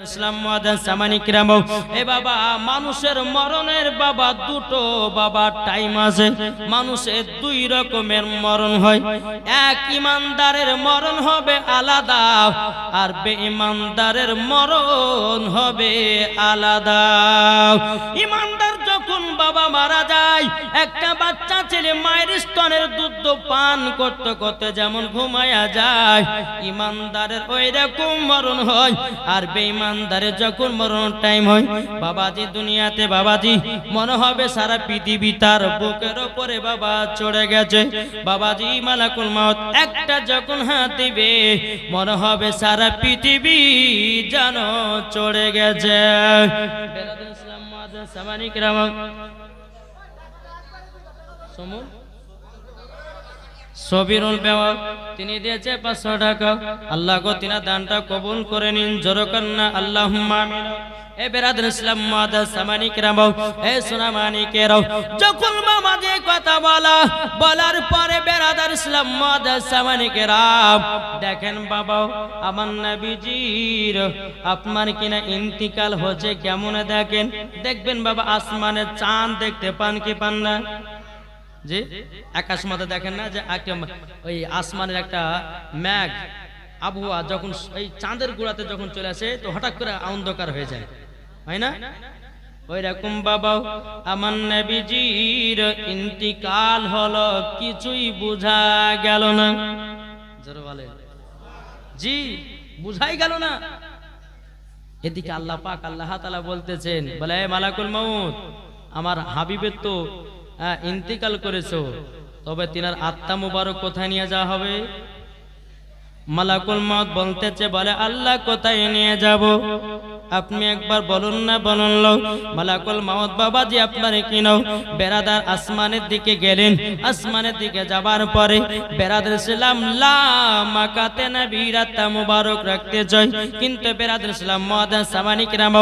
ইসলাম মাদান সামানি কিরাম এ বাবা মানুষের মরণের বাবা দুটো বাবা টাইম আছে মানুষের দুই রকমের মরণ হয় এক ইমানদারের মরণ হবে আলাদা আর বেঈমানদারের মরণ হবে আলাদা ইমানদার যখন বাবা মারা যায় একটা বাচ্চা ছেলে মায়ের স্তনের দুধ পান করতে করতে যেমন ঘুমায়া যায় ইমানদারের ওই রকম মরণ হয় আর বেঈমানদারের যখন মরণ টাইম হয় বাবাজি দুনিয়াতে বাবাজি মনে হবে সারা পৃথিবী তার বুকের উপরে বাবা চড়ে গেছে বাবাজি মালাকুল মউত একটা যখন হাত দিবে মনে হবে সারা পৃথিবী যেন চড়ে গেছে ইসলাম মাদান সামানি কিরাম সমুন সবিরুল বেওয়া তিনি দিয়েছে 500 টাকা আল্লাহ গো তিনা দানটা কবুল করে নিন জোরকান্না আল্লাহুম্মা আমিন এ বেরাদার ইসলাম মাদান সামানি কিরাম এ সোনামানি কেরাও যখন বাবা যে কথা বলার পরে বেরাদার ইসলাম মাদান সামানি কেরাম দেখেন বাবা আমার নবীজির আপনার কিনা ইন্তিকাল হচ্ছে কেমন দেখেন দেখবেন বাবা আসমানে চাঁদ দেখতে পান কি পান না জি আকাশ মাথা দেখেন না যে ওই আসমানের একটা মেঘ আবহাওয়া যখন এই চাঁদের গোড়াতে যখন চলে আসে তো হঠাৎ করে অন্ধকার হয়ে যায় হয় না ওই রকম বাবা আমার নবীজির ইন্তিকাল হলো কিছুই বোঝা গেল না জোরে বলে জি বুঝাই গেল না এদিকে আল্লাহ পাক আল্লাহ তাআলা বলতেছেন বলে মালাকুল মউত আমার হাবিবের তো ইন্তিকাল করেছো তবে তিনার আত্মা মুবারক কোথায় নিয়ে যাওয়া হবে মালাকুল মউত বলতেছে বলে আল্লাহ কোথায় নিয়ে যাব আপনি একবার বলুন না বলুন লো মালাকুল মউত বাবাজি আপনার কি নাও বেরাদার আসমানের দিকে গেলেন আসমানের দিকে যাবার পরে বেরাদার ইসলাম লা মাকাতে নবীর আত্মা মুবারক রাখতে চাই কিন্তু বেরাদার ইসলাম মাদান সামানি কিরাম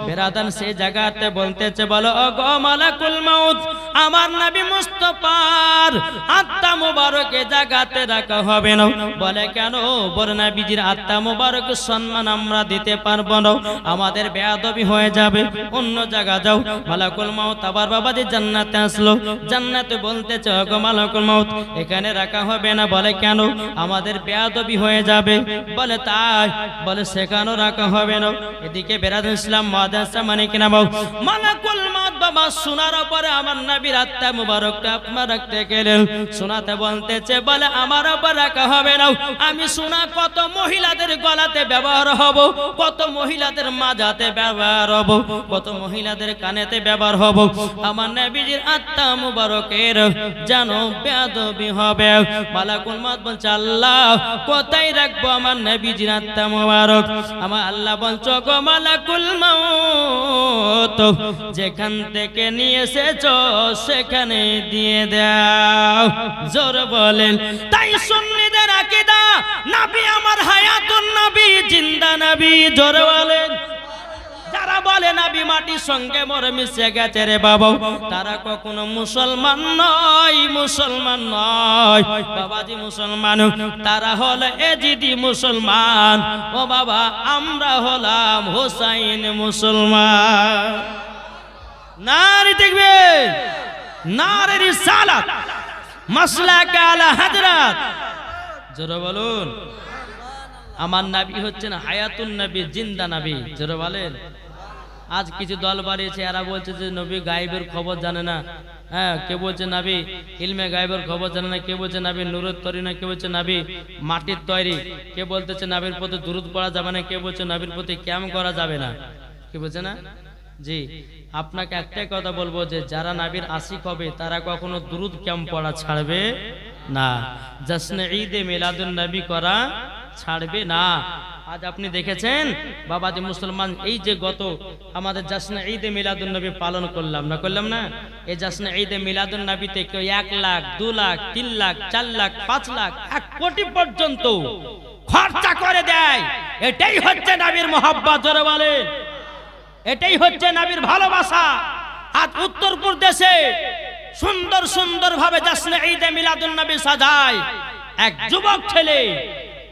বেরাদার সেই জায়গাতে বলতেছে বলো ও গো মালাকুল মউত আমার নবী মুস্তাফার আত্মা মুবারক এই জায়গাতে রাখা হবে না বলে কেন বড় নবীজির আত্মা মুবারক সম্মান আমরা দিতে পারবো না আমাদের বেয়াদবি হয়ে যাবে অন্য জায়গা যাও মালাকুল মউত আবার বাবাজি জান্নাতে আসলো জান্নাতে বলতেছে ওগো মালাকুল মউত এখানে রাখা হবে না বলে কেন আমাদের বেয়াদবি হয়ে যাবে বলে তাই বলে সেখানেও রাখা হবে না এদিকে বেরাদার ইসলাম মাদান সামানি কিরাম মালাকুল মউত বাবা শোনার পরে আমার নবীর আত্মা মুবারকটা আপনার রাখতে গেলেন শোনাতে বলতেছে বলে আমার উপর রাখা হবে না আমি শোনা কত মহিলাদের গলাতে ব্যবহার হব কত মহিলাদের মাঝাতে ব্যবহার হব কত মহিলাদের কানেতে ব্যবহার হব আমার নবীজির আত্মা মুবারকের যেন বেয়াদবি হবে মালাকুল মউত বলছে আল্লাহ কোথায় রাখবো আমার নবীজির আত্মা মুবারক আমার আল্লাহ বলছো গো মালাকুল মউত যেখান থেকে নিয়ে এসেছো সেখানে দিয়ে দাও জোর বলেন তাই সুন্নিদের আকীদা নবী আমার হায়াতুন নবী জিন্দা নবী জোর বলেন যারা বলে নবী মাটির সঙ্গে মরে মিশে গেছে রে বাবা তারা কখনো মুসলমান নয় বাবাজি মুসলমান তারা হলো এজিদি মুসলমান ও বাবা আমরা হলাম হোসাইন মুসলমান নারে দেখবে নারে রিসালাত মাসলাক আলা হযরত জোরে বলুন আমার নবী হচ্ছেন হায়াতুন নবী জিন্দা নবী জোরে বলেন আজ কিছু দল বাড়িয়েছে এরা বলছে যে নবী গায়েবের খবর জানে না হ্যাঁ কে বলছে নবী ইলমে গায়েবের খবর জানে না কে বলছে নবী নূরের তৈরি না কে বলছে নবী মাটির তৈরি কে বলতেছে নবীর প্রতি দুরূদ পড়া যাবে না কে বলছে নবীর প্রতি কিয়াম করা যাবে না কে বলছে না জি আপনাকে একটাই কথা বলবো যে যারা নবীর আশিক হবে তারা কখনো দুরূদ কিয়াম পড়া ছাড়বে না জশ্নে ঈদে মিলাদুন নবী করা ছাড়বে না আজ আপনি দেখেছেন বাবাজি মুসলমান এই যে গত আমাদের জশ্নে ঈদে মিলাদুন নবী পালন করলাম না এই জশ্নে ঈদে মিলাদুন নবীতে কেউ 1 লাখ 2 লাখ 3 লাখ 4 লাখ 5 লাখ 1 কোটি পর্যন্ত খরচা করে দেয় এটাই হচ্ছে নবীর মহব্বত জোরে বলেন এটাই হচ্ছে নবীর ভালোবাসা আজ উত্তরপুর দেশে সুন্দর সুন্দর ভাবে জশ্নে ঈদে মিলাদুন নবী সাজায় এক যুবক ছেলে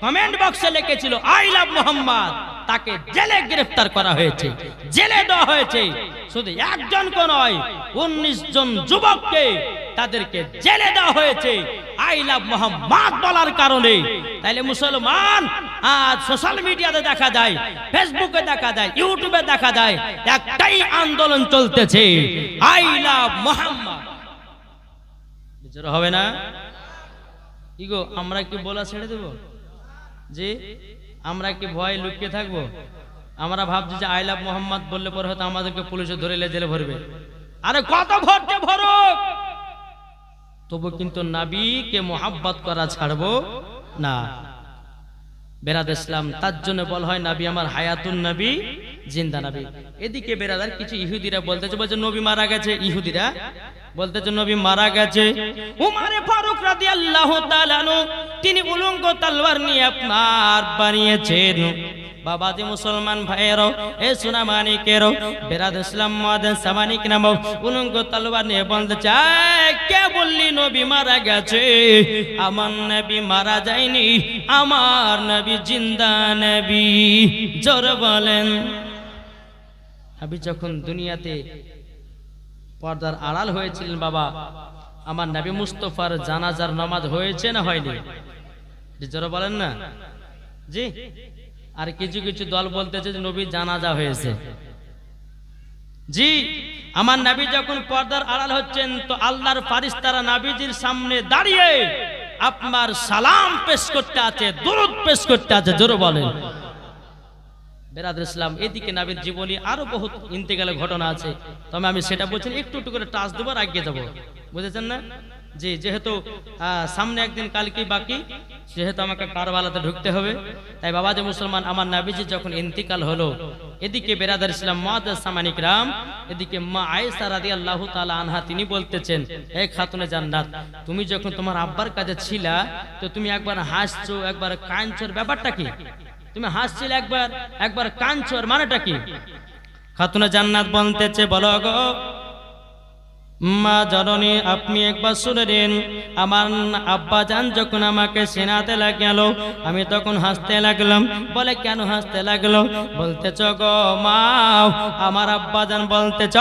কমেন্ট বক্সে লিখেছিল আই লাভ মোহাম্মদ তাকে জেলে গ্রেফতার করা হয়েছে, জেলে দেওয়া হয়েছে। শুধু একজনকে নয়, 19 জন যুবককে তাদেরকে জেলে দেওয়া হয়েছে আই লাভ মোহাম্মদ বলার কারণে। তাইলে মুসলমান আজ সোশ্যাল মিডিয়াতে দেখা যায়, ফেসবুকে দেখা যায়, ইউটিউবে দেখা যায়, একটাই আন্দোলন চলতেছে, আই লাভ মোহাম্মদ। বিচার হবে না? কি গো, আমরা কি বলা ছেড়ে দেব? জি, আমরা কি ভয় লুকিয়ে থাকবো? আমরা ভাবছি যে আই লাভ মোহাম্মদ বললে পরে হয়তো আমাদেরকে পুলিশে ধরে জেলে ভরবে। আরে কত ভরতে ভরুক, তবু কিন্তু নবীকে মোহাব্বত করা ছাড়বো না। বেরাদ ইসলাম, তার জন্য বলা হয় নবী আমার হায়াতুন নবী, জিন্দা নবী। এদিকে বেরাদার কিছু ইহুদিরা বলতেছে, বলছে নবী মারা গেছে। ইহুদিরা বলতেছে নবী মারা গেছে। উমারে ফারুক রাদিয়াল্লাহু তাআলা আনহু তিনি উলঙ্গ তলোয়ার নিয়ে আপনার বানিয়েছেন। বাবাজি মুসলমান ভাইয়েরও, এ সোনা মানিকেরও, বেরাদ ইসলাম মুআদ্দিন সামানিক নামক উলঙ্গ তলোয়ার নিয়ে বলতে চায়, কে বললি নবী মারা গেছে? আমার নবী মারা যায়নি, আমার নবী জিন্দা নবী। জোরে বলেন। নবী যখন দুনিয়াতে পর্দার আড়াল হয়েছিলেন, বাবা আমার নবী মুস্তাফার জানাজার নামাজ হয়েছে না হয়নি? জোরে বলেন না জি। আর কিছু কিছু দল বলতেছে যে নবী জানাজা হয়েছে। জি, আমার নবী যখন পর্দার আড়াল হচ্ছেন তো আল্লাহর ফারিস্তারা নবীজির সামনে দাঁড়িয়ে আপনার সালাম পেশ করতে আছে, দুরূদ পেশ করতে আছে। জোরে বলেন। বেরাদুল ইসলাম, এদিকে নবীর জীবনী আরো বহুত ইন্তেকালের ঘটনা আছে, তবে আমি সেটা বলছি একটু একটু করে টাচ দেবো আর এগিয়ে যাবো, বুঝেছেন না? জি, যেহেতু সামনে একদিন কালকে বাকি, যেহেতু আমাকে কারবালাতে ঢুকতে হবে, তাই বাবাজি মুসলমান আমার নবীজি যখন ইন্তিকাল হলো, এদিকে বেরাদার ইসলাম মুআদ্দিন সামানিক রাম, এদিকে মা আয়েশা রাদিয়াল্লাহু তাআলা আনহা তিনি বলতেছেন, হে খাতুনে জান্নাত, তুমি যখন তোমার আব্বার কাছে ছিলা তো তুমি একবার হাসছো, একবার কাঁদছোর, ব্যাপারটা কি? তুমি হাসছিলে একবার, একবার কাঁদছোর মানেটা কি? খাতুনে জান্নাত বলতেছে, বলো গো মা জননী, আপনি একবার শুনে নিন, আমার আব্বা জান যখন আমাকে সেনাতে লাগলো আমি তখন হাসতে লাগলাম। বলে কেন হাসতে লাগলো? বলতেছ গো মা, আমার আব্বা জান বলতেছ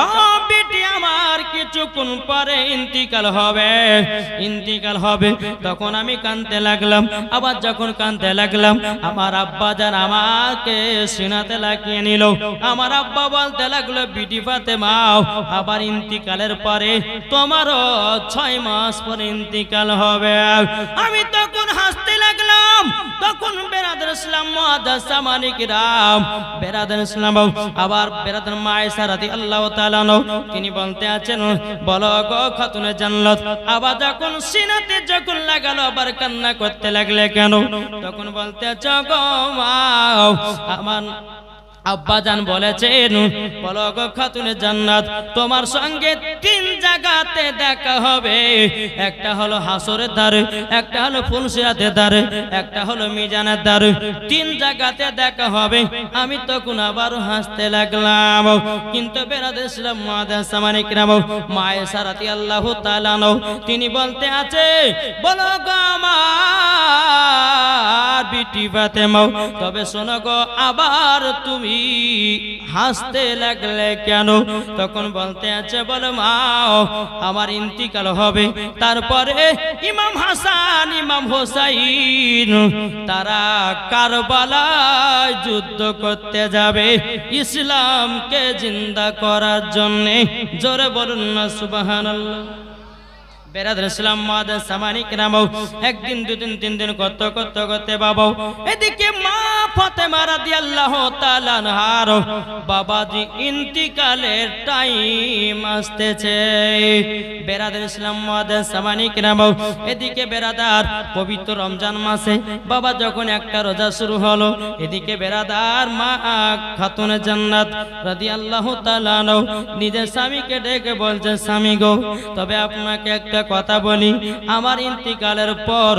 বেটি আমার কিছুক্ষণ পরে ইন্তিকাল হবে, ইন্তিকাল হবে। তখন আমি কাঁদতে লাগলাম। আবার যখন কাঁদতে লাগলাম আমার আব্বা জান আমাকে সিনাতে লাগিয়ে নিল। আমার আব্বা বলতে লাগলো বিটি ফাতেমা, আবার ইন্তিকালের পরে তোমারও 6 মাস পরে ইন্তিকাল হবে। আমি তখন হাসতে লাগলাম। তখন বেরাদার ইসলাম মুআদ্দিন সামানিক রাম, বেরাদার ইসলাম আবার বেরাদার মা আয়েশা রাদিয়াল্লাহু তাআলা তিনি বলতে আছেন, বলো গো খাতুনে জান্নাত, আবার যখন সিনাতে যখন লাগালো আবার কান্না করতে লাগলে কেন? তখন বলতে আছে গো মা, আমার আব্বা জান বলেছেন, বলো গো খাতুনে জান্নাত, তোমার সঙ্গে 3 জায়গাতে দেখা হবে। একটা হলো হাসরের দ্বারে, একটা হলো ফুলসিরাতের দ্বারে, একটা হলো মিজানের দ্বারে। 3 জায়গাতে দেখা হবে। আমি তখন আবার হাসতে লাগলাম। কিন্তু বেরাদার ইসলাম মুআদ্দিন সামানিক রাম মা আয়েশা রাদিয়াল্লাহু তাআলা তিনি বলতে আছে, বলো গো আমার বিটি ফাতেমা, তবে শোনো গো আবার তুমি হাসতে লাগলে কেন? তখন বলতে আছে, বলো মা আমার ইন্তিকাল হবে, তারপরে ইমাম হাসান ইমাম হোসাইন তারা কারবালায় যুদ্ধ করতে যাবে ইসলামকে জিন্দা করার জন্য। জোরে বলুন না সুবহানাল্লাহ। বেরাদার ইসলাম মুআদ্দিন সামানিক রাম একদিন, 2 দিন, 3 দিন করতে বাবা, এদিকে মা ফাতেমা রাদিয়াল্লাহু তাআলা আনহার বাবাজি ইন্তিকালের টাইম আসতেছে। বেরাদার ইসলাম মুআদ্দিন সামানিক রাম, এদিকে বেরাদার পবিত্র রমজান মাসে বাবা যখন একটা রোজা শুরু হলো, এদিকে বেরাদার মা খাতুনে জান্নাত রাদিয়াল্লাহু তাআলা নিজের স্বামীকে ডেকে বলছে, স্বামী গো, তবে আপনাকে একটা কথা বলি, আমার ইন্তিকালের পর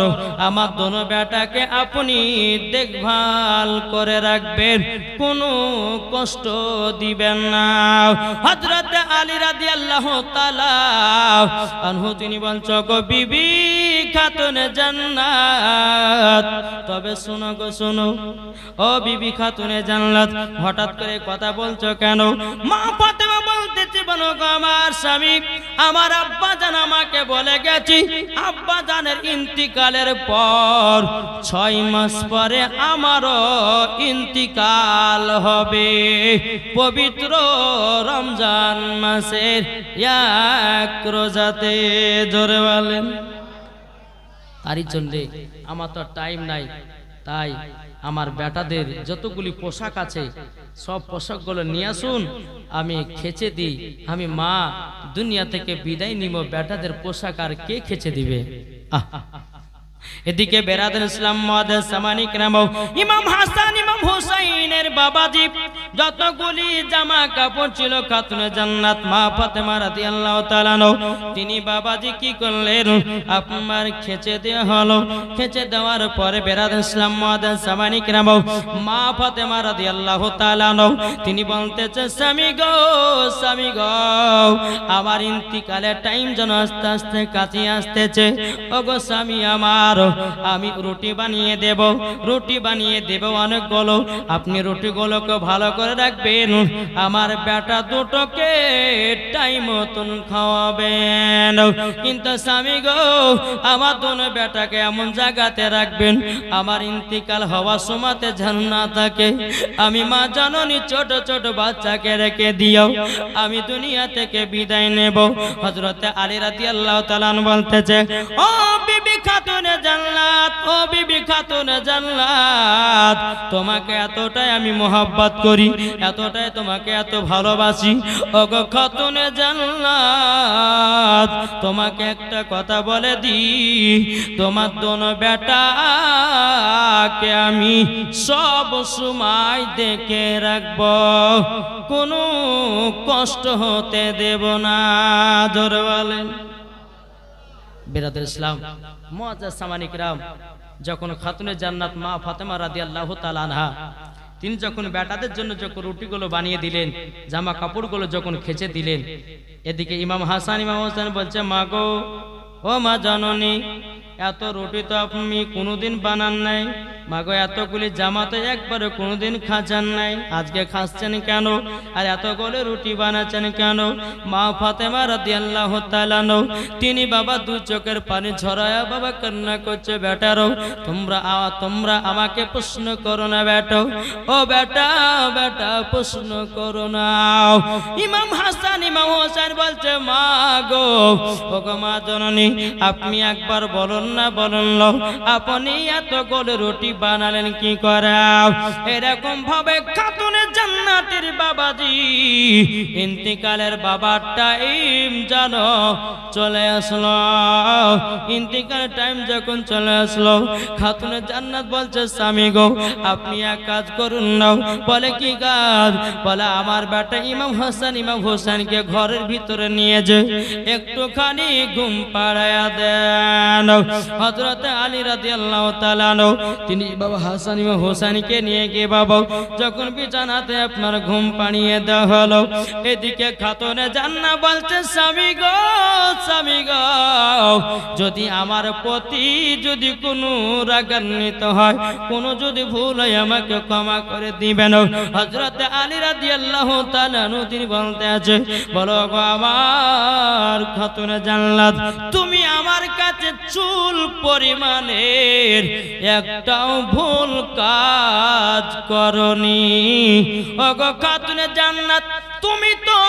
আমার দোনো বেটাকে আপনি দেখভাল করে রাখবেন, কোনো কষ্ট দিবেন না। হযরত আলী রাদিয়াল্লাহু তাআলা আনহু তিনি বলছো গো বিবি খাতুনে জান্নাত, তবে শোনো গো শোনো, ও বিবি খাতুনে জান্নাত, হঠাৎ করে কথা বলছো কেন? মা ফাতেমা বলতেছে, বলো গো আমার স্বামী, আমার আব্বা জান আমাকে বলে গেছি, আব্বা জানের ইন্তিকালের পর 6 মাস পরে আমারও ইন্তিকাল হবে, পবিত্র রমজান মাসের 1 রোজাতে। জোরে বলেন। তারই জন্যে আমার তো টাইম নাই, তাই আমার বেটাদের যতগুলি পোশাক আছে সব পোশাকগুলো নিয়ে আসুন, আমি খেচে দিই। আমি মা দুনিয়া থেকে বিদায় নিব, বেটাদের পোশাক আর কে খেচে দিবে? এদিকে বেরাদার ইসলাম মুআদ্দাস সামানি কেরাম, ইমাম হাসান ইমাম হুসাইনের বাবাজি যতগুলি জামা কাপড় ছিল খাতুনে জান্নাত মা ফাতেমা রাদিয়াল্লাহু তাআলা তিনি বাবাজি কি করলেন? আপনার খেচে দেওয়া হলো। খেচে দেওয়ার পরে বেরাদার ইসলাম মুআদ্দাস সামানি কেরাম, মা ফাতেমা রাদিয়াল্লাহু তাআলা তিনি বলতেছে, স্বামী গো স্বামী গো, আমার ইন্তিকালের টাইম যেন আস্তে আস্তে কাছে আসতেছে। ওগো স্বামী আমার, আমি রুটি বানিয়ে দেব, রুটি বানিয়ে দেব অনেকগুলো, আপনি রুটিগুলোকে ভালো করে রাখবেন, আমার বেটা দুটোকে টাইম মতন খাওয়াবেন। কিন্তু স্বামী গো, আমার দোনো বেটাকে এমন জায়গাতে রাখবেন আমার ইন্তিকাল হওয়ার সময়তে যেন না থাকে। আমি মা জননী ছোট ছোট বাচ্চাকে রেখে দিও, আমি দুনিয়া থেকে বিদায় নেব। হযরত আলী রাদিয়াল্লাহু তাআলা বলতেছে, ও বিবি খাতুনে জান্নাত, ও বিবি খাতুনে জান্নাত, তোমাকে এতটাই আমি মোহাব্বত করি, এতটাই তোমাকে এত ভালোবাসি। ও গো খাতুনে জান্নাত, তোমাকে একটা কথা বলে দি, তোমার দোনো বেটাকে আমি সব সময় দেখে রাখব, কোনো কষ্ট হতে দেব না। জোরে বলেন। বেরাদার ইসলাম মুআদ্দাস সামানি কিরাম, যখন খাতুনে জান্নাত মা ফাতেমা রাদিয়াল্লাহু তাআলা আনহা তিনি যখন বেটাদের জন্য যখন রুটিগুলো বানিয়ে দিলেন, জামা কাপড়গুলো যখন খেচে দিলেন, এদিকে ইমাম হাসান ইমাম হোসেন বলছে, মা গো, ও মা জননী, এত রুটি তো আপনি কোনোদিন বানান নাই, মাগো এতগুলি জামা তো একবারে কোনোদিন খাচ্ছেন নাই, আজকে খাচ্ছেন কেন? আর এতগুলো রুটি বানাচ্ছেন কেন? মা ফাতেমা রাদিয়াল্লাহু তাআলা তিনি বাবা দু চোখের পানি ঝরায়া বাবা কান্না করছে, বেটারো তোমরা আমাকে প্রশ্ন করো না বেটা, ও বেটা বেটা প্রশ্ন করো না। ইমাম হাসান ইমাম হোসেন বলছে, মা গো, ও গো মা জননী, আপনি একবার বলুন না, বলুন আপনি এতগুলো রুটি বানালেন কি করে? এরকম ভাবে খাতুনে জান্নাতের বাবাজি ইন্তিকালের বাবার টাইম জানো চলে আসলো। ইন্তিকালের টাইম যখন চলে আসলো, খাতুনে জান্নাত বলছে, স্বামী গো, আপনি এক কাজ করুন না। বলে কি কাজ? বলে আমার বেটা ইমাম হাসান ইমাম হোসেনকে ঘরের ভিতরে নিয়ে যে একটুখানি ঘুম পাড়ায়া দেন। হযরত আলী রাদিয়াল্লাহু তাআলা তিনি বাবা হাসান ইমাম হোসেনকে নিয়ে গিয়ে বাবা যখন বিছানাতে আপনার ঘুম পাড়িয়ে দেওয়া হলো, এদিকে খাতুনে জান্নাত বলছে, স্বামী গো স্বামী গো, যদি আমার প্রতি যদি কোনো রাগান্বিত হয়, কোনো যদি ভুল হয়, আমাকে ক্ষমা করে দিবেন। হযরত আলী রাদিয়াল্লাহু তাআলা তিনি বলতে আছে, বলো গো আমার খাতুনে জান্নাত, তুমি আমার কাছে চুল পরিমাণের একটাও ভুল কাজ করনি। ওগো খাতুনে জান্নাত, তুমি তো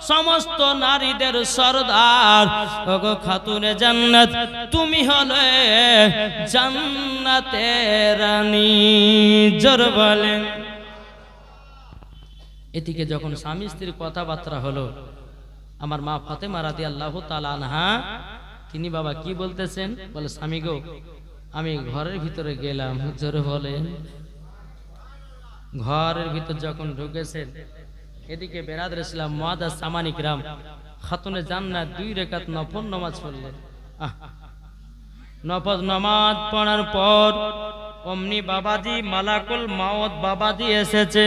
সমস্ত নারীদের সরদার। ওগো খাতুনে জান্নাত, তুমি হলে জান্নাতের রানী। জোর বলেন। এদিকে যখন স্বামী স্ত্রীর কথাবার্তা হলো, আমার মা ফাতেমা রাদিয়াল্লাহু তাআলা আনহা তিনি বাবা কি বলতেছেন? বলে, স্বামী গো, আমি ঘরের ভিতরে গেলাম। জোরে বলেন। ঘরের ভিতর যখন ঢুকেছেন, এদিকে বেরাদর ইসলাম মুআদ্দাস সামানি কিরাম খাতুনে জান্নাত 2 রাকাত নফল নামাজ পড়লেন। নফল নামাজ পড়ার পর অমনি বাবাজি মালাকুল মাউত বাবাজি এসেছে।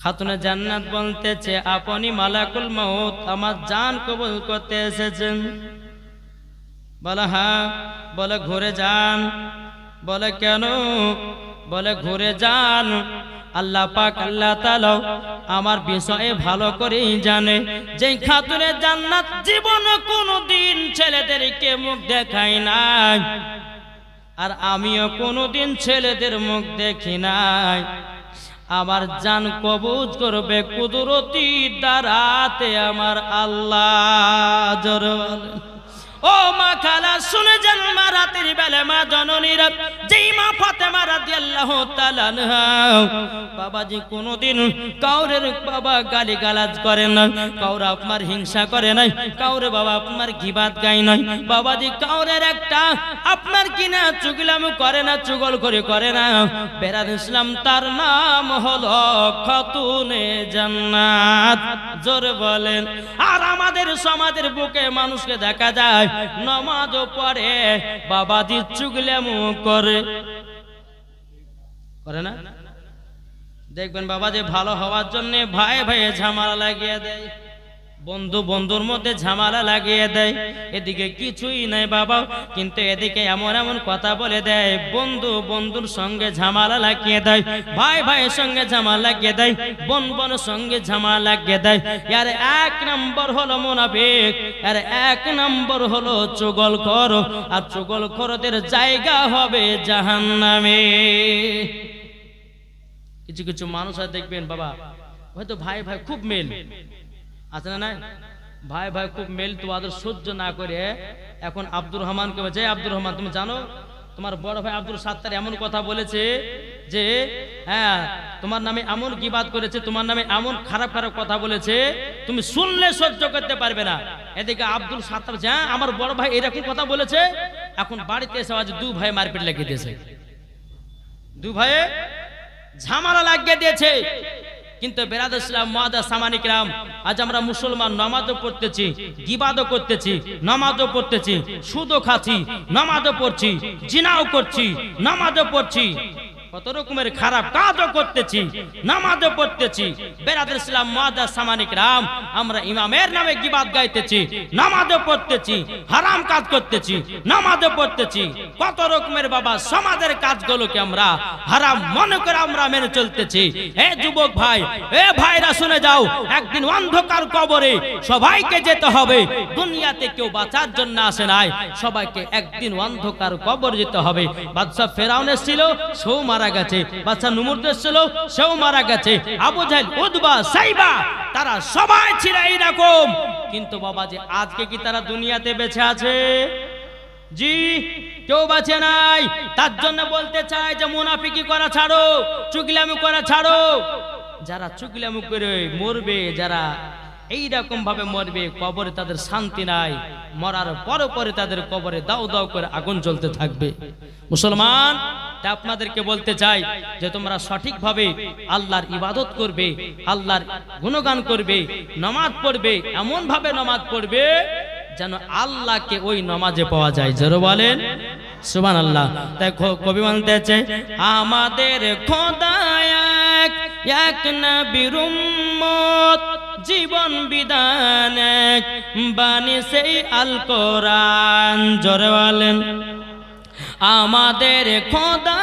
খাতুনে জান্নাত বলতেছে, আপনি মালাকুল মাউত আমার জান কবুল করতে এসেছেন? বলে হ্যাঁ। বলে ঘুরে যান। বলে কেন? বলে ঘুরে যান, আল্লাহ পাক আল্লাহ তাআলা আমার বিষয়ে ভালো করেই জানে যে খাতুনে জান্নাত জীবনে কোনোদিন ছেলেদেরকে মুখ দেখায় নাই, আর আমিও কোনোদিন ছেলেদের মুখ দেখি নাই। আমার জান কবুল করবে কুদরতি দ্বারাতে আমার আল্লাহ। জোরে বলেন ও মা খালা শুনে যান, মা রাতের বেলা মা জননীরা যেই মা ফাতেমা রাদিয়াল্লাহু তাআলা আনহা বাবাজি কোনোদিন কাউরের বাবা গালি গালাজ করে না, কাউরে আপনার হিংসা করে নাই, কাউরে বাবা আপনার গিবাত গায় নাই, বাবাজি কাউরের একটা আপনার কিনা চুগলামি করে না, চুগল করে না। বেরাদ ইসলাম তার নাম হলো খাতুনে জান্নাত। জোরে বলেন। আর আমাদের সমাজের বুকে মানুষকে দেখা যায় নামাজও পড়ে বাবাজি চুগলামি করে না। দেখবেন বাবাজি ভালো হওয়ার জন্য ভাই ভাই ঝামেলা লাগিয়ে দেয়, বন্ধু বন্ধুর মধ্যে ঝামেলা লাগিয়ে দেয়। এদিকে কিছুই নাই বাবা, কিন্তু এদিকে এমন এমন কথা বলে দেয়, বন্ধু বন্ধুর সঙ্গে ঝামেলা লাগিয়ে দেয়, ভাই ভাইয়ের সঙ্গে ঝামেলা লাগিয়ে দেয়, বোন বোনের সঙ্গে ঝামেলা লাগিয়ে দেয়। আর 1 নম্বর হলো মুনাফিক, আর 1 নম্বর হলো চুগলখোর। আর চুগলখোরদের জায়গা হবে জাহান্নামে। কিছু কিছু মানুষ আর দেখবেন বাবা হয়তো ভাই ভাই খুব মেল আছে না, নাই ভাই ভাই খুব মেল, তো আদর সহ্য না করে এখন আব্দুর রহমানকে বলছে, আব্দুর রহমান তুমি জানো তোমার বড় ভাই আব্দুল সাত্তার এমন কথা বলেছে যে হ্যাঁ তোমার নামে এমন গীবাত করেছে, তোমার নামে এমন খারাপ খারাপ কথা বলেছে, তুমি শুনলে সহ্য করতে পারবে না। এদিকে আব্দুল সাত্তার বলছে, হ্যাঁ আমার বড় ভাই এরকম কথা বলেছে। এখন বাড়িতে এসে আজ 2 ভাই মারপিট লাগিয়ে দিয়েছে, 2 ভাইয়ে ঝামেলা লাগিয়ে দিয়েছে। কিন্তু বেরাদ ইসলাম মুআদ্দাস সামানি কিরাম, আজ আমরা মুসলমান নামাজও পড়তেছি, গিবাদও করতেছি, নামাজও পড়তেছি, সুদও খাচ্ছি, নামাজও পড়ছি, জিনাও করছি, নামাজও পড়ছি, কত রকমের খারাপ কাজও করতেছি, নামাজও পড়তেছি। বেরাদ ইসলাম মুআদ্দাস সামানি কিরাম, আমরা ইমামের নামে গিবাত গাইতেছি, নামাজও পড়তেছি, হারাম কাজ করতেছি, নামাজও পড়তেছি, কত রকমের বাবা সমাজের কাজগুলোকে আমরা হারাম মনে করে আমরা মেনে চলতেছি। এ যুবক ভাই, এ ভাইরা শুনে যাও, একদিন অন্ধকার কবরে সবাইকে যেতে হবে। দুনিয়াতে কেউ বাঁচার জন্য আসে নাই, সবাইকে একদিন অন্ধকার কবরে যেতে হবে। বাদশা ফেরাউন ছিল, সেও মারা গেছে, বাদশা নমরুদ ছিল, সেও মারা গেছে, আবু জাহেল উতবা সাইবা তারা সবাই ছিল এইরকম। কিন্তু বাবাজি আজকে কি তারা দুনিয়াতে বেঁচে আছে? জি কেউ বাঁচে নাই। তার জন্য বলতে চাই যে মুনাফিকি করা ছাড়ো, চুগলামি করা ছাড়ো। যারা চুগলামি করে মরবে, যারা এইরকম ভাবে মরবে, কবরে তাদের শান্তি নাই, মরার পরে পরে তাদের কবরে দাও দাও করে আগুন জ্বলতে থাকবে। মুসলমান আপনাদেরকে বলতে চাই যে তোমরা সঠিকভাবে আল্লাহর ইবাদত করবে, আল্লাহর গুণগান করবে, নামাজ পড়বে, এমন ভাবে নামাজ পড়বে যেন আল্লাহকে ওই নামাজে পাওয়া যায়। জোরে বলেন সুবহানাল্লাহ। দেখো কবি বলতেছে, আমাদের খোদা এক নবীর উম্মত, জীবন বিধান এক, বাণী সেই আল কোরআন। জোরে বলেন আমাদের খোদা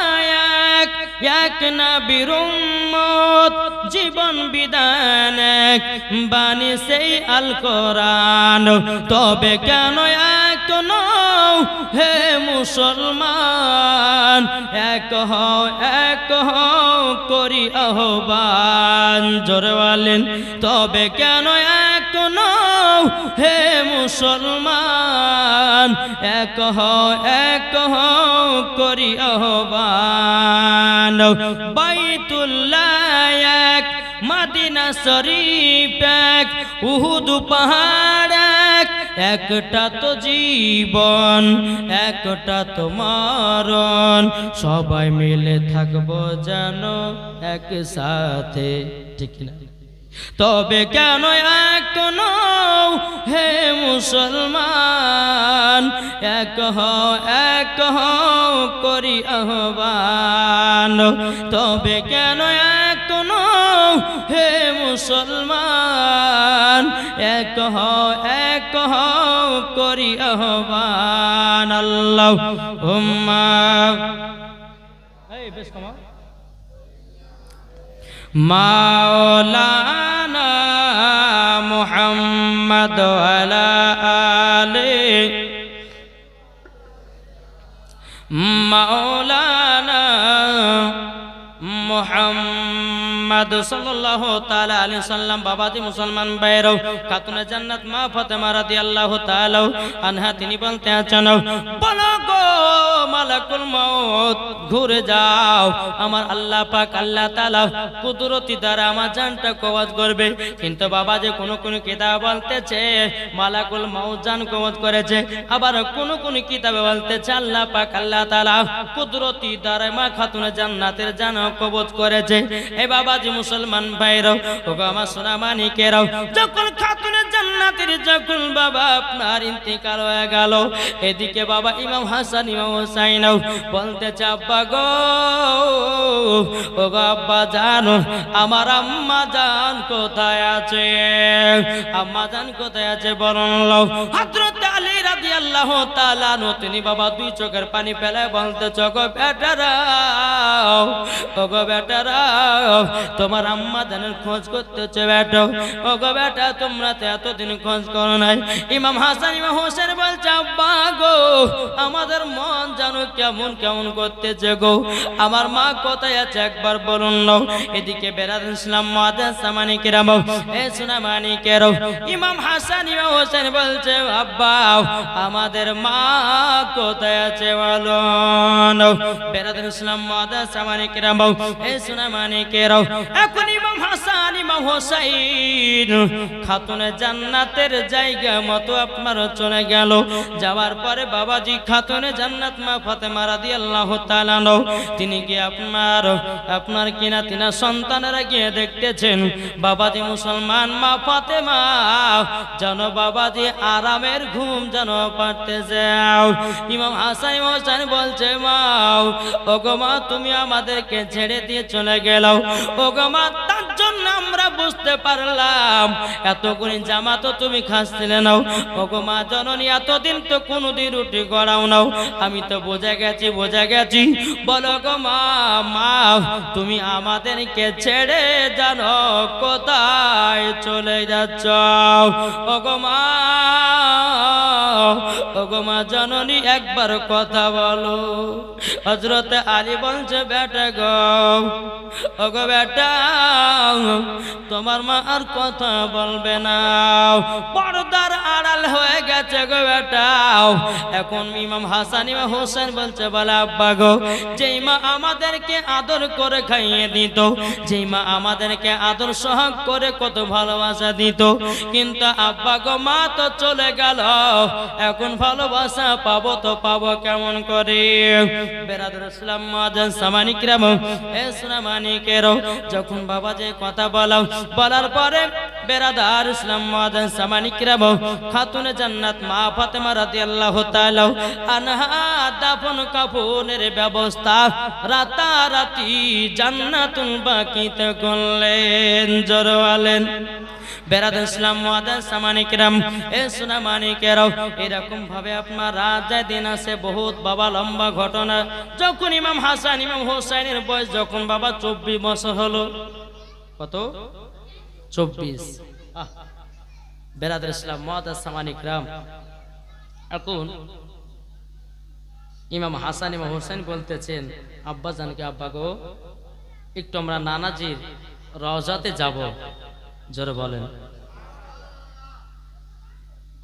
এক নবীর উম্মত, জীবন বিধান এক, বাণী সেই আল কোরআন। তবে কেন এক নও হে মুসলমান, এক হও করি আহ্বান। জোরে বলেন তবে কেন এক নও হে মুসলমান, এক হও করি আহ্বান। বাইতুল্লাহ এক, মদিনা শরীফ এক, উহুদ পাহাড় এক, একটা তো জীবন একটা তো মরণ, সবাই মিলে থাকবো যেন একসাথে, ঠিক না? তবে কেন এক নও হে মুসলমান, এক হও করি আহ্বান। তবে কেন এক নও হে মুসলমান, এক হও করি আহ্বান। আল্লাহুম্মা বেশ কমা মাওলানা মুহাম্মদ আলা আলে মাওলানা মুহাম্মদ সাল্লাল্লাহু তাআলা আলাইহি সাল্লাম। বাবাজি মুসলমান ভাইরাও, খাতুনে জান্নাত মা ফাতেমা রাদিয়াল্লাহু তাআলা আনহা তিনি বলতে আছেন, বলো গো মালাকুল মউত ঘুরে যাও, আমার আল্লাহ পাক আল্লাহ তাআলা কুদরতি দ্বারা আমার জানটা কবজ করবে। কিন্তু বাবা যে কোন কিতাব বলতেছে মালাকুল মউত জান কবজ করেছে, আবার কোন কিতাবে বলতেছে আল্লাহ পাক আল্লাহ তাআলা কুদরতি দ্বারা মা খাতুনে জান্নাতের জান কবজ করেছে। এই বাবাজি মুসলমান ভাইরাও, ওগো আমার সোনা মানিকেরাও, যখন খাতুনে জান্নাতের যখন বাবা আপনার ইন্তেকাল হয়ে গেল, এদিকে বাবা ইমাম হাসান ইমাম হুসাইন বলতেছে আব্বা গো, ওগো আব্বা জানো আমার আম্মা জান কোথায় আছে? আম্মা জান কোথায় আছে বলুন। হযরত আলী রাদিয়াল্লাহু তাআলা আনহু তিনি বাবা দুই চোখের পানি ফেলে বলতেছে, গো বেটারাও, ওগো বেটারাও, তোমার আম্মা জানের খোঁজ করতেছে বেটা। ওগো বেটা তোমরা তো এতদিন খোঁজ করো নাই। ইমাম হাসান ইমাম হোসেন বলছে আব্বা গো, আমাদের মন জানো কেমন কেমন করতেছে গো, আমার মা কোথায় আছে একবার বলুন না। এদিকে বেরাদুল ইসলাম মুআদ্দাস সামানিকেরাম, এ সোনা মানিকেরাও, ইমাম হাসান ইমাম হোসেন বলছে আব্বা আমাদের মা কোথায় আছে বলুন। বেরাদুল ইসলাম মুআদ্দাস সামানিকেরাম, এ সোনা মানিকেরাও, এখন ইমাম হাসান ইমাম হোসেন খাতুনে জান্নাতের জায়গা মতো আপনার চলে গেল। যাওয়ার পরে বাবাজি খাতুনে জান্নাত মা ফাতেমা রাদিয়াল্লাহু তাআলা তিনি গিয়ে আপনার কিনা তিনা সন্তানেরা গিয়ে দেখতেছেন বাবাজি মুসলমান মা ফাতেমা যেন বাবাজি আরামের ঘুম যেন পাড়তে যাও। ইমাম হাসান ইমাম হোসেন বলছে মা, ওগো মা তুমি আমাদেরকে ছেড়ে দিয়ে চলে গেলাও, ওগো মা তার জন্য আমরা বুঝতে পারলাম এতগুলি জামা তো তুমি খাচ্ছিলে নাও, ওগো মা জননী এতদিন তো কোনোদিন রুটি গড়াও নাও, আমি তো বোঝা গেছি। বলো গো মা, মা তুমি আমাদেরকে ছেড়ে জানো কোথায় চলে যাচ্ছ? ওগো মা জননী একবার কথা বলো। হযরত আলী বলছে বেটা গো, ওগো বেটা তোমার মা আর কথা বলবে না, পর্দার আড়াল হয়ে গেছে গো বেটা। এখন ইমাম হাসান ইমাম হোসেন বলছে বলে আব্বা গো, যেই মা আমাদেরকে আদর করে খাইয়ে দিত, যেই মা আমাদেরকে আদর সোহাগ করে কত ভালোবাসা দিত, কিন্তু আব্বা গো মা তো চলে গেল, এখন ভালোবাসা পাবো তো পাবো কেমন করে? বেরাদুল ইসলাম মুআদ্দাস সামানিকেরাম, এ সোনা মানিকেরাও, যখন বাবা যে কথা বলার পরে বেরাদার ইসলাম মুআদ্দাস সামানিকেরাম খাতুনে জান্নাত মা ফাতেমা রাদিয়াল্লাহু তাআলা আনহা দাফন কাফনের ব্যবস্থা রাতারাতি জান্নাতুল বাকিতে করলেন। জোরওয়ালেন বেরাদুল ইসলাম মুআদ্দাস সামানিকেরাম, এ সোনা মানিকেরাও, এরকম ভাবে আপনার রাত যায় দিন আছে বহুত বাবা লম্বা ঘটনা। যখন ইমাম হাসান ইমাম হোসেনের বয়স যখন বাবা 24 বছর হলো, কত 24, বেরাদুল ইসলাম মুআদ্দাস সামানিকেরাম, এখন ইমাম হাসান ইমাম হোসেন বলতেছেন আব্বা জানকে, আব্বা গো একটু আমরা নানাজির রওজাতে যাব। জোরে বলেন।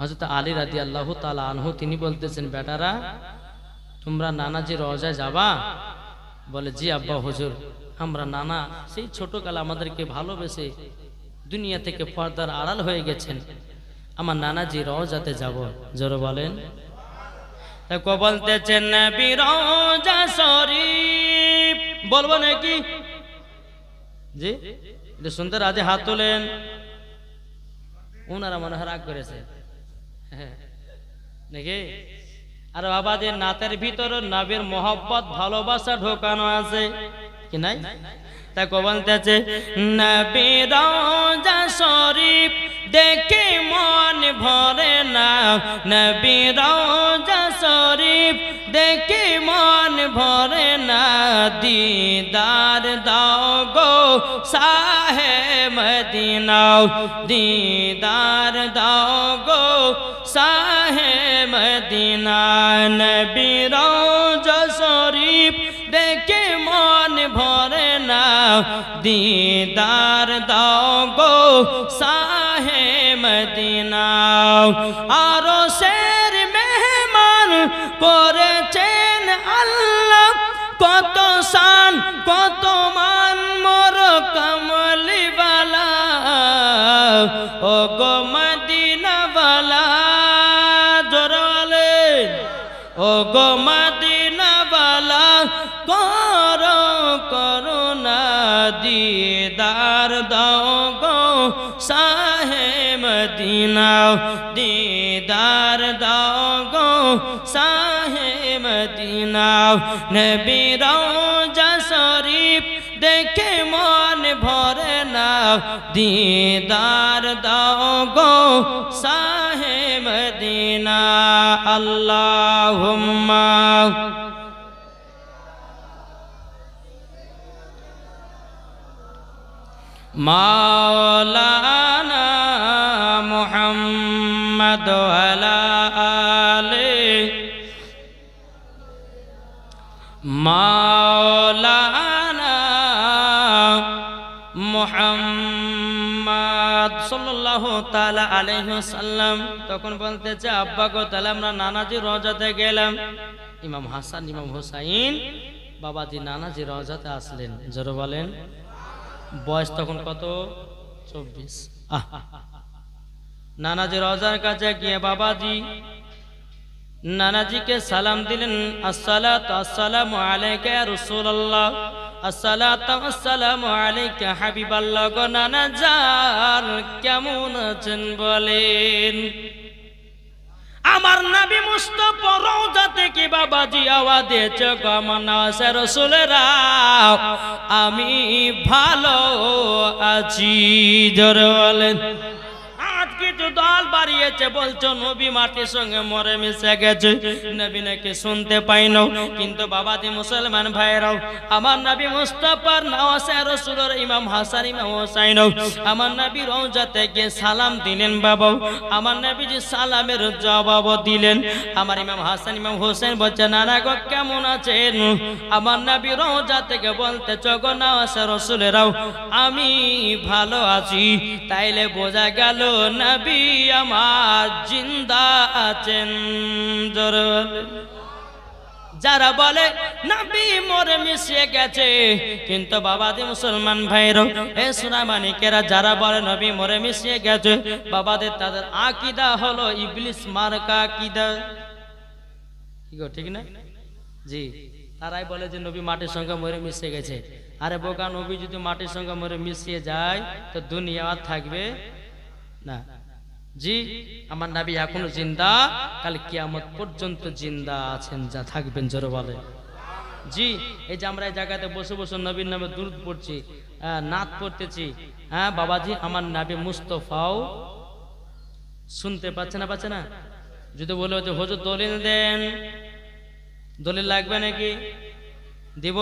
হযরত আলী রাদিয়াল্লাহু তাআলা আনহু তিনি বলতেছেন বেটারা তোমরা নানাজির রওজায় যাবা? বলে জি আব্বা হুজুর, আমরা নানা সেই ছোটকালে আমাদেরকে ভালোবেসে দুনিয়া থেকে পর্দার আড়াল হয়ে গেছেন, আমার নানাজি রওজাতে যাব, জোরে বলেন। তা কো বলতেছেন নবী রওজা শরীফ, বলবো নাকি? জি, এটা শুনতে রাজি হাত তোলেন। ওনারা মনে হয় রাগ করেছে নাকি? আর বাবা যে নাতের ভিতরে নবীর মোহব্বত ভালোবাসা ঢোকানো আছে কি নাই? তাই কো বলতেছে নবী রওজা শরীফ দেখে মন ভরে না, নবী রওজা শরীফ দেখে মন ভরে না, দিদার দাও গো শাহে মদিনা, দিদার দাও গো শাহে মদিনা, নবী রওজা শরীফ দেখে মন ভরে না, দিদার দাও গো শাহে মদিনা। আরো শের মেহমান করেছেন আল্লাহ, কত শান কত মান মোর কমলিওয়ালা, ও গো মদিনাওয়ালা, জোরে ও গো মদিনাওয়ালা, করো করুণা, দিদার দাও গো শাহে মদিনা, দিদার দাও গো শাহে মদিনা, নবী রওজা শরীফ দেখে মন ভরে না, দিদার দাও গো শাহে মদিনা। আল্লাহুম্মা মাওলানা মুহাম্মদ ওয়ালা আলে মাওলানা মুহাম্মদ সাল্লাল্লাহু তাআলা আলাইহি ওয়াসাল্লাম। তখন বলতেছে আব্বা গো, তাহলে আমরা নানাজি রওজাতে গেলাম। ইমাম হাসান ইমাম হুসাইন বাবাজি নানাজি রওজাতে আসলেন, জোরে বলেন। বয়স তখন কত? 24। নানাজি রওজার কাছে গিয়ে বাবাজি নানাজিকে সালাম দিলেন, আসসালাতু আসসালামু আলাইকা ইয়া রাসূলুল্লাহ, আসসালাতু আসসালামু আলাইকা হাবিবাল্লাহ। গো নানা জান কেমন আছেন বলেন? আমার নবী মুস্তাফা রওজা থেকে বাবাজি আওয়াজ দিয়েছে, গো আমার নাওয়াসে রাসূলেরা আমি ভালো আছি, জোরে বলেন। আজ কিছু দল বাড়িয়েছে, বলছো নবী মাটির সঙ্গে মরে মিশে গেছে, নবী নাকি শুনতে পাই না। কিন্তু বাবাজি মুসলমান ভাইরাও, আমার নবী মুস্তাফার নাওয়াসে রাসূলের ইমাম হাসান ইমাম হুসাইন আমার নবী রওজাতে গিয়ে সালাম দিলেন। বাবা আমার নবীজি সালামের জবাব দিলেন। আমার ইমাম হাসান ইমাম হুসাইন বলছে, নানা গো কেমন আছেন? আমার নবী রওজা থেকে বলতে, গো নাওয়াসে রাসূলেরাও আমি ভালো আছি। তাইলে বোঝা গেল নবী আমার জিন্দা আছেন, জোরে বলেন। যারা বলে নবী মরে মিশে গেছে, কিন্তু বাবাজি মুসলমান ভাইরা এ সুনামানিকেরা যারা বলে নবী মরে মিশে গেছে, বাবাদের তাদের আকীদা হলো ইবলিস মার্কা আকীদা। কি গো ঠিক না? জি, তারাই বলে যে নবী মাটির সঙ্গে মরে মিশে গেছে। আরে বোকা, নবী যদি মাটির সঙ্গে মরে মিশিয়ে যায় তো দুনিয়া আর থাকবে না। জি, আমার নবী এখনো জিন্দা, কাল কিয়ামত পর্যন্ত জিন্দা আছেন, যা থাকবেন, জোরে বলে। জি, এই যে আমরা এই জায়গাতে বসে বসে নবীর নামে দুরূদ পড়ছি, নাত পড়তেছি, হ্যাঁ বাবাজি আমার নবী মুস্তাফাও শুনতে পাচ্ছে না, পাচ্ছে না। যদি বলে যে হুজুর দলিল দেন, দলিল লাগবে নাকি? দিব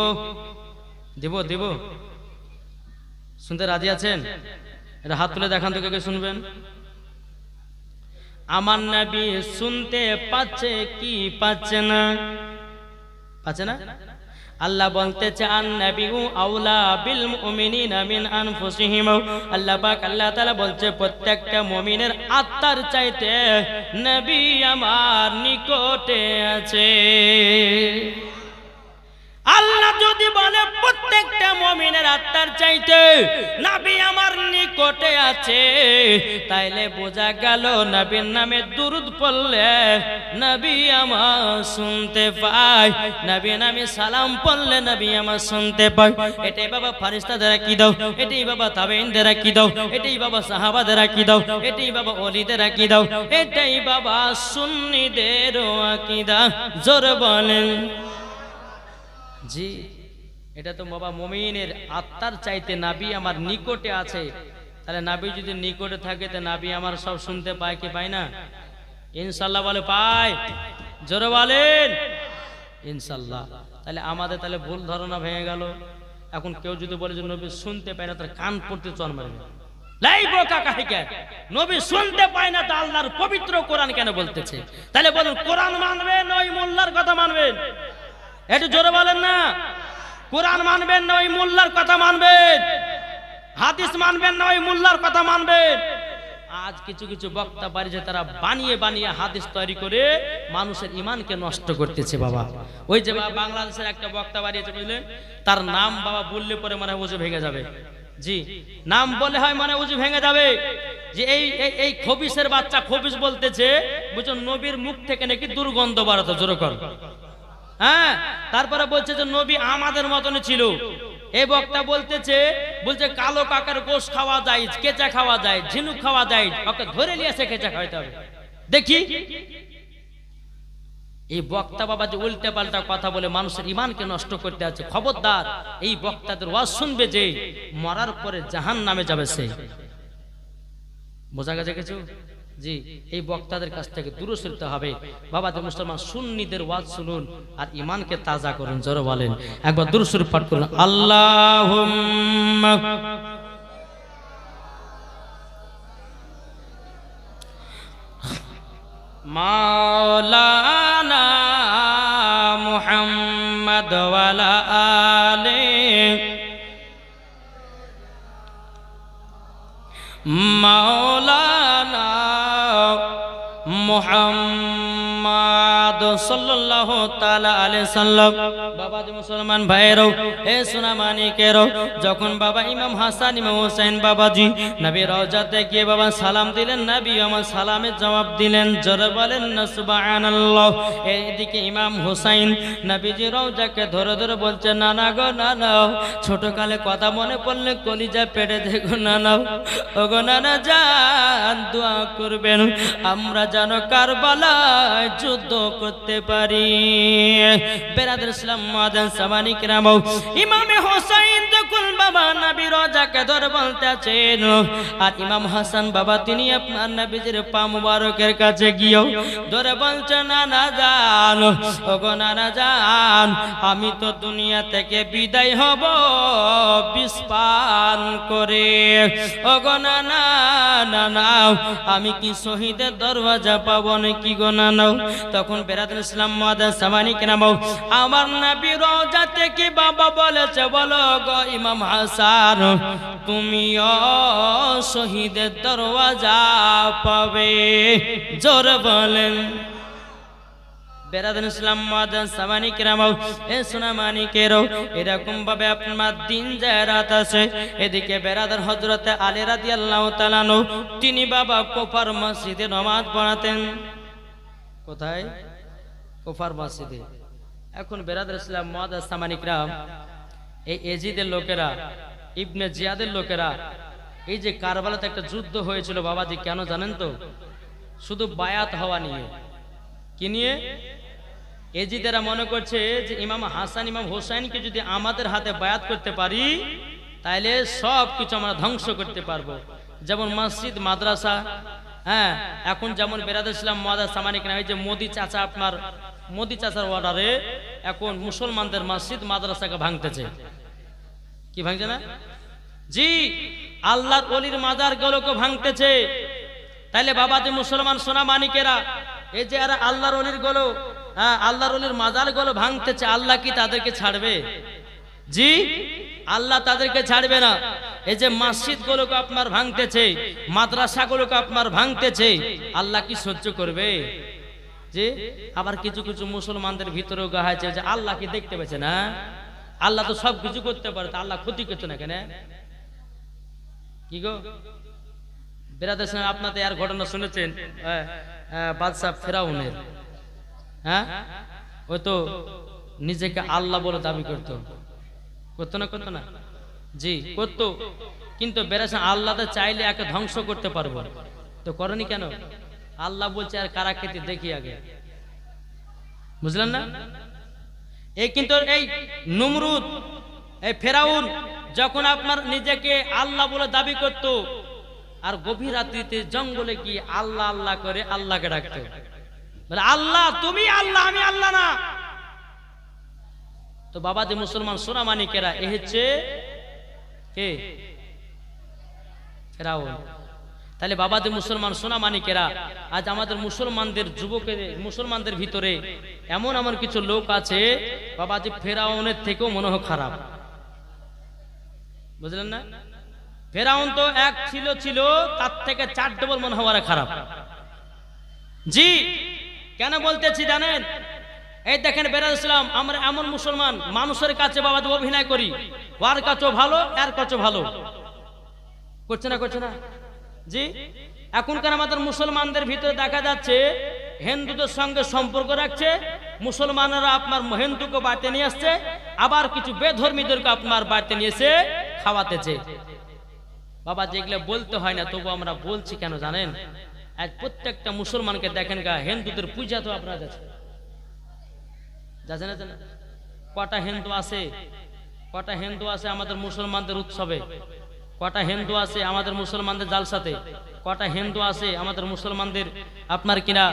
দিব দিব শুনতে রাজি আছেন? এটা হাত তুলে দেখান তো, কে কে শুনবেন? আমার নবী শুনতে পাচ্ছে কি পাচ্ছে না? পাচ্ছে না। আল্লাহ বলতেছে আন-নাবিয়্যু আওলা বিল মুমিনিনা মিন আনফুসিহিম। আল্লাহ পাক আল্লাহ তাআলা বলছে প্রত্যেকটা মুমিনের আত্মার চাইতে নবী আমার নিকটে আছে। আল্লাহ যদি বলে প্রত্যেকটা মুমিনের আত্মার চাইতে নবী আমার নিকটে আছে, তাইলে বোঝা গেল নবীর নামে দুরূদ পড়লে নবী আমার শুনতে পায়, নবীর নামে সালাম পড়লে নবী আমার শুনতে পায়। এটাই বাবা ফেরেশতাদেরা কি দাও, এটাই বাবা তাবেঈনদেরা কি দাও, এটাই বাবা সাহাবাদেরা কি দাও, এটাই বাবা ওলিদেরা কি দাও, এটাই বাবা সুন্নিদের আকীদা। জোরে বলেন জি। এটা তো বাবা মুমিনের আত্মার চাইতে নবী আমার নিকটে আছে। তাহলে নবী যদি নিকটে থাকে তো নবী আমার সব শুনতে পায় কি পায় না? ইনশাআল্লাহ বলে পায়। জোরে বলেন ইনশাআল্লাহ। তাহলে আমাদের তাহলে ভুল ধারণা ভেঙে গেল। এখন কেউ যদি বলে যে নবী শুনতে পায় না, তার কান পড়তে চল মারবে। লাই বোকা কাহিকে, নবী শুনতে পায় না তা আল্লাহর পবিত্র কোরআন কেন বলতেছে? তাহলে বলুন কোরআন মানবেন না ওই মোল্লার কথা মানবেন? একটু জোরে বলেন না। কোরআন মানবেন না ওই মোল্লার কথা মানবেন? হাদিস মানবেন না ওই মোল্লার কথা মানবেন? আজ কিছু কিছু বক্তা বাড়িছে, তারা বানিয়ে বানিয়ে হাদিস তৈরি করে মানুষের ঈমানকে নষ্ট করতেছে বাবা। ওই যে বাংলাদেশের একটা বক্তা বাড়িয়েছে বুঝলেন, তার নাম বাবা বললে পরে মানে উজু ভেঙে যাবে। জি, নাম বলে হয় মানে উজু ভেঙে যাবে। যে এই খবিসের বাচ্চা খবিস বলতেছে বুঝুন নবীর মুখ থেকে নাকি দুর্গন্ধ বাড়াতো। জোরে কর। হ্যাঁ, তারপরে বলছে যে নবী আমাদের মতনই ছিল। এই বক্তা বলছে কালো কাকার গোশ খাওয়া যায়, কেঁচা খাওয়া যায়, ঝিনুক খাওয়া যায়, ওকে ধরে নিয়ে এসে কেঁচা খাওয়াতে হবে। দেখি এই বক্তা বাবা যে উল্টে পাল্টা কথা বলে মানুষের ঈমানকে নষ্ট করতে আছে। খবরদার, এই বক্তাদের ওয়াজ শুনবে যে মরার পরে জাহান্নামে যাবে সে। বোঝা গেছে কিছু? জি, এই বক্তাদের কাছ থেকে দূরে সরতে হবে। বাবাদের মুসলমান সুন্নিদের ওয়াজ শুনুন আর ঈমানকে তাজা করুন। জোরে বলেন একবার দরুদ শরীফ পাঠ করুন। আল্লাহুম্মা মাওলানা মুহাম্মদ ওয়া আলা আলিহি মাওলানা মুহাম্মদ সাল্লাল্লাহু তাআলা আলাইহি সাল্লাম। বাবা যে মুসলমান ভাইয়েরও, এ সোনা মানিকেরও, যখন বাবা ইমাম হাসান ইমাম হোসেন বাবাজি নবীর রওজাতে গিয়ে বাবা সালাম দিলেন, নবী আমার সালামের জবাব দিলেন। জোরে বলেন না সুবহানাল্লাহ। এইদিকে ইমাম হোসেন নবীজি রওজাকে ধরে ধরে বলছে, নানা গো নানা, ছোটকালে কথা মনে পড়লে কলিজা পেটে দেখো নানা, ওগো নানা জান দোয়া করবেন আমরা যেন কারবালায় যুদ্ধ করতে পারি। বেরাদার ইসলাম মুআজ্জিন সামানি কিরাম, ইমামে হোসেন যখন বাবা নবী রওজাকে ধরে বলতেছেন, আর ইমাম হাসান বাবা তিনি আপনার নবীজির পা মুবারকের কাছে গিয়ে ধরে বলছেন, নানা জান, ওগো নানা জান, আমি তো দুনিয়া থেকে বিদায় হব বিষ পান করে। ওগো নানা নানা, আমি কি শহীদের দরওয়াজা পাবো নাকি গো নানা? তখন বেরাদার ইসলাম মুআজ্জিন সামানি কিরাম, আমার নবী রওজা থেকে বাবা বলেছে, বলো গো ইমাম হাসান, তুমিও শহীদের দরওয়াজা পাবে। জোরে বলেন। বেরাদার ইসলাম মুআজ্জিন সামানি কিরাম, এ সোনা মানিকেরও, এরকম ভাবে আপনার দিন যায় রাত আছে। এদিকে বেরাদার হযরতে আলী রাদিয়াল্লাহু তাআলা আনহু তিনি বাবা কুফার মসজিদে নামাজ পড়াতেন। কোথায়? কুফার মসজিদে। এখন বেরাদার ইসলাম মুআজ্জিন সামানি কিরাম, এই এজিদের লোকেরা, ইবনে জিয়াদের লোকেরা, এই যে কারবালাতে একটা যুদ্ধ হয়েছিল বাবাজি, কেন জানেন তো? শুধু বায়াত হওয়া নিয়ে। কি নিয়ে? এজিদেরা মনে করছে যে ইমাম হাসান ইমাম হোসেনকে যদি আমাদের হাতে বায়াত করতে পারি তাহলে সব কিছু আমরা ধ্বংস করতে পারবো। যেমন মসজিদ মাদ্রাসা, হ্যাঁ, এখন যেমন বেরাদার ইসলাম মুআজ্জিন সামানি কিরাম, এই যে মোদি চাচা, আপনার মোদি চাচার অর্ডারে এখন মুসলমানদের মসজিদ মাদ্রাসাকে ভাঙতেছে। কি ভাঙছে না? জি, আল্লাহর ওলির মাজারগুলোকে ভাঙতেছে। তাইলে বাবা যে মুসলমান সোনা মানিকেরা, এই যে এরা আল্লাহর ওলির গুলো, হ্যাঁ, আল্লাহর ওলির মাজারগুলো ভাঙতেছে, আল্লাহ কি তাদেরকে ছাড়বে? জি, আল্লাহ তাদেরকে ছাড়বে না। এই যে মসজিদগুলোকে আপনার ভাঙতেছে, মাদ্রাসাগুলোকে আপনার ভাঙতেছে, আল্লাহ কি সহ্য করবে? যে আবার কিছু কিছু মুসলমানদের ভিতরেও গাহাইছে যে আল্লাহ কি দেখতে পেয়েছে না, আল্লাহ তো সব কিছু করতে পারে, তা আল্লাহ ক্ষতি করছে না কেন? কি গো বেরাদের সঙ্গে আপনাদের আর ঘটনা শুনেছেন বাদশাহ ফেরাউনের? হ্যাঁ, ওই তো নিজেকে আল্লাহ বলে দাবি করতো না? জি করতো, কিন্তু বেরাসা আল্লাহ চাইলে একে ধ্বংস করতে পারবো, তো করেনি কেন? আল্লাহ বলছে আর কারা খেতে দেখি আগে, বুঝলেন না? এই কিন্তু এই নমরুদ, এই ফেরাউন যখন আপনার নিজেকে আল্লাহ বলে দাবি করত, আর গভীর রাত্রিতে জঙ্গলে কি আল্লাহ আল্লাহ করে আল্লাহকে ডাকতো, বলে আল্লাহ তুমি আল্লাহ, আমি আল্লাহ না। তো বাবাজি মুসলমান সোনামানিকেরা, এ হচ্ছে কে? ফেরাউন। তাহলে বাবাজি মুসলমান সোনামানিকেরা, আজ আমাদের মুসলমানদের যুবকের, মুসলমানদের ভিতরে এমন এমন কিছু লোক আছে বাবাজি ফেরাউনের থেকেও মনে হয় খারাপ, বুঝলেন না? ফেরাউন তো এক ছিল তার থেকে 4 ডবল মনে হওয়ার খারাপ। জি কেন বলতেছি জানেন? এই দেখেন বেরাদ ইসলাম, আমরা এমন মুসলমান মানুষের কাছে বাবাজি অভিনয় করি, ওর কাছেও ভালো এর কাছেও ভালো, করছে না? জি এখনকার আমাদের মুসলমানদের ভিতরে দেখা যাচ্ছে হিন্দুদের সঙ্গে সম্পর্ক রাখছে, মুসলমানরা আপনার হিন্দুকে বাড়িতে নিয়ে আসছে, আবার কিছু বেধর্মীদেরকে আপনার বাড়িতে নিয়ে এসে খাওয়াতেছে। বাবা যেগুলো বলতে হয় না, তবু আমরা বলছি কেন জানেন? আজ প্রত্যেকটা মুসলমানকে দেখেন গা, হিন্দুদের পূজা তো আপনারা যাচ্ছে না? কটা হিন্দু আছে আমাদের মুসলমানদের উৎসবে, কটা হিন্দু আছে আমাদের মুসলমানদের জালসাতে, কটা হিন্দু আছে আমাদের মুসলমানদের আপনার কিনা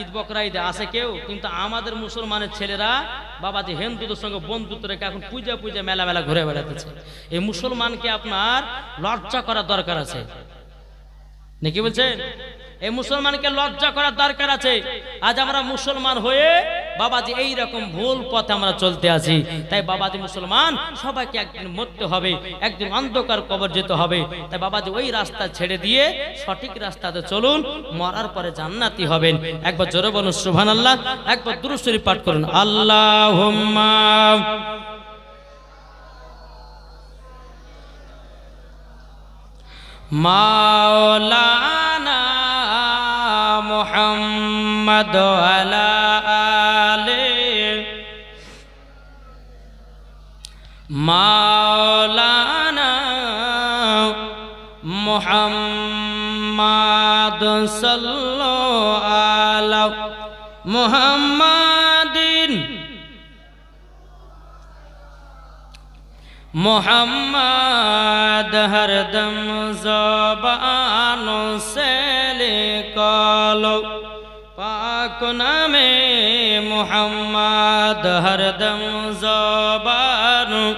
ঈদ বকরা ঈদে আছে কেউ? কিন্তু আমাদের মুসলমানের ছেলেরা বাবাজি হিন্দুদের সঙ্গে বন্ধুত্ব রেখে এখন পূজা মেলা ঘুরে বেড়াতেছে। এই মুসলমানকে আপনার লজ্জা করার দরকার আছে নাকি বলছেন? এই মুসলমানকে লজ্জা করার দরকার আছে। আজ আমরা মুসলমান হয়ে বাবাজি এই রকম ভুল পথে আমরা চলতে আছি। তাই বাবাজি মুসলমান সবাইকে একদিন মরতে হবে, একদিন অন্ধকার কবর যেতে হবে। তাই বাবাজি ওই রাস্তা ছেড়ে দিয়ে সঠিক রাস্তাতে চলুন, মরার পরে জান্নাতি হবেন। একবার জোরে বলুন সুবহানাল্লাহ, একবার দুরূদ শরীফ পাঠ করুন, আল্লাহুম্মা মাওলানা মুহাম্মদ আলা আলে মাওলানা মুহাম্মদ সাল্লাল্লাহু আলা মুহাম্মাদিন मोहम्मद हरदम ज़बानों से निकालो पाक नामे मोहम्मद हरदम ज़बानों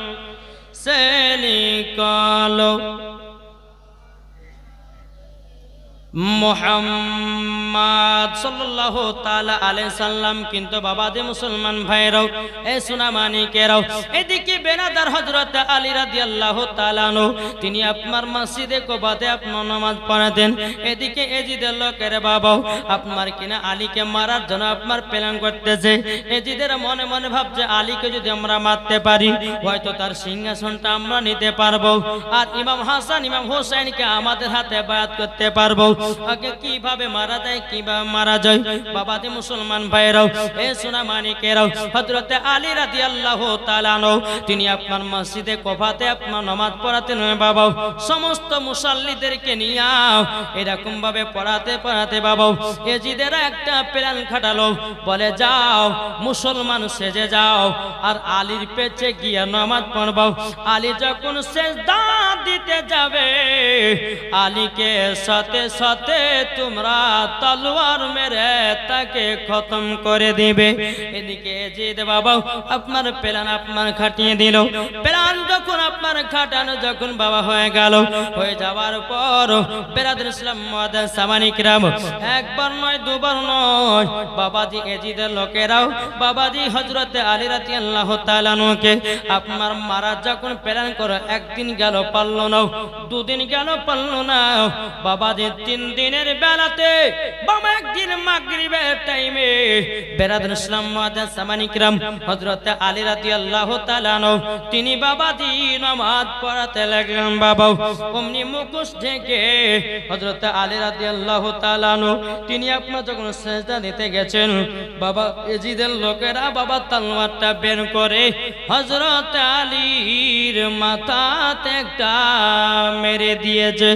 से निकालो মোহাম্মদ সাল্লাল্লাহু তাআলা আলাইহি সাল্লাম। কিন্তু বাবাজি মুসলমান ভাইরাও, এ সোনামানিকেরাও, এদিকে বেনাদার হযরত আলী রাদিয়াল্লাহু তাআলা আনহু তিনি আপনার মসজিদে কুবাতে আপনার নামাজ পড়াতেন। এদিকে এজিদের লোকের বাবাও আপনার কিনা আলীকে মারার জন্য আপনার প্ল্যান করতেছে। এজিদের মনে মনে ভাবছে আলীকে যদি আমরা মারতে পারি হয়তো তার সিংহাসনটা আমরা নিতে পারবো, আর ইমাম হাসান ইমাম হোসেনকে আমাদের হাতে বায়াত করতে পারবো। আগে কিভাবে মারা যায়, কিভাবে মারা যায় বাবাজি মুসলমান ভাইরাও, এ সোনামানিকেরাও, হযরত আলী রাদিয়াল্লাহু তাআলা আনহু তিনি আপনার মসজিদে কুফাতে আপনার নামাজ পড়াতেন। বাবাও সমস্ত মুসাল্লিদেরকে নিয়ে এরকম ভাবে পড়াতে বাবাও এজিদের একটা প্ল্যান খাটালো, বলে যাও মুসলমান সেজে যাও আর আলীর পেছে গিয়ে নামাজ পড়বাও। আলী যখন সেজদা দিতে যাবে আলীকে সাথে সাথে তোমরা তলোয়ার মেরে তাকে খতম করে দিবে। এদিকে এজিদ বাবা আপনার প্ল্যান আপনার খাটিয়ে দিল। প্ল্যান যখন আপনার খাটানো যখন বাবা হয়ে গেল, হয়ে যাওয়ার পর বেরাদর ইসলাম মুআদ্দান সামানি কিরাম, একবার নয় দুবার নয় বাবাজি এজিদের লোকেরাও বাবাজি হযরত আলী রাদিয়াল্লাহু তাআলা আনহুকে আপনার মারা যখন প্ল্যান করে একদিন গেল পারল পারলো না, 2 দিন গেল পারলো না। বাবা যে 3 দিনের বেলাতে বাবা একদিন মাগরিবের টাইমে বেরাদুল ইসলাম মুআজ্জাজ সামানি কিরাম হযরত আলী রাদিয়াল্লাহু তাআলা আনহু তিনি বাবাজি নামাজ পড়াতে লাগলেন। বাবা অমনি মুখোশ ঢেকে হযরত আলী রাদিয়াল্লাহু তাআলা আনহু তিনি আপনার যখন সিজদা দিতে গেছেন, বাবা এজিদের লোকেরা বাবা তলোয়ারটা বের করে হযরত আলীর মাথাতে একটা মেরে দিয়েছে।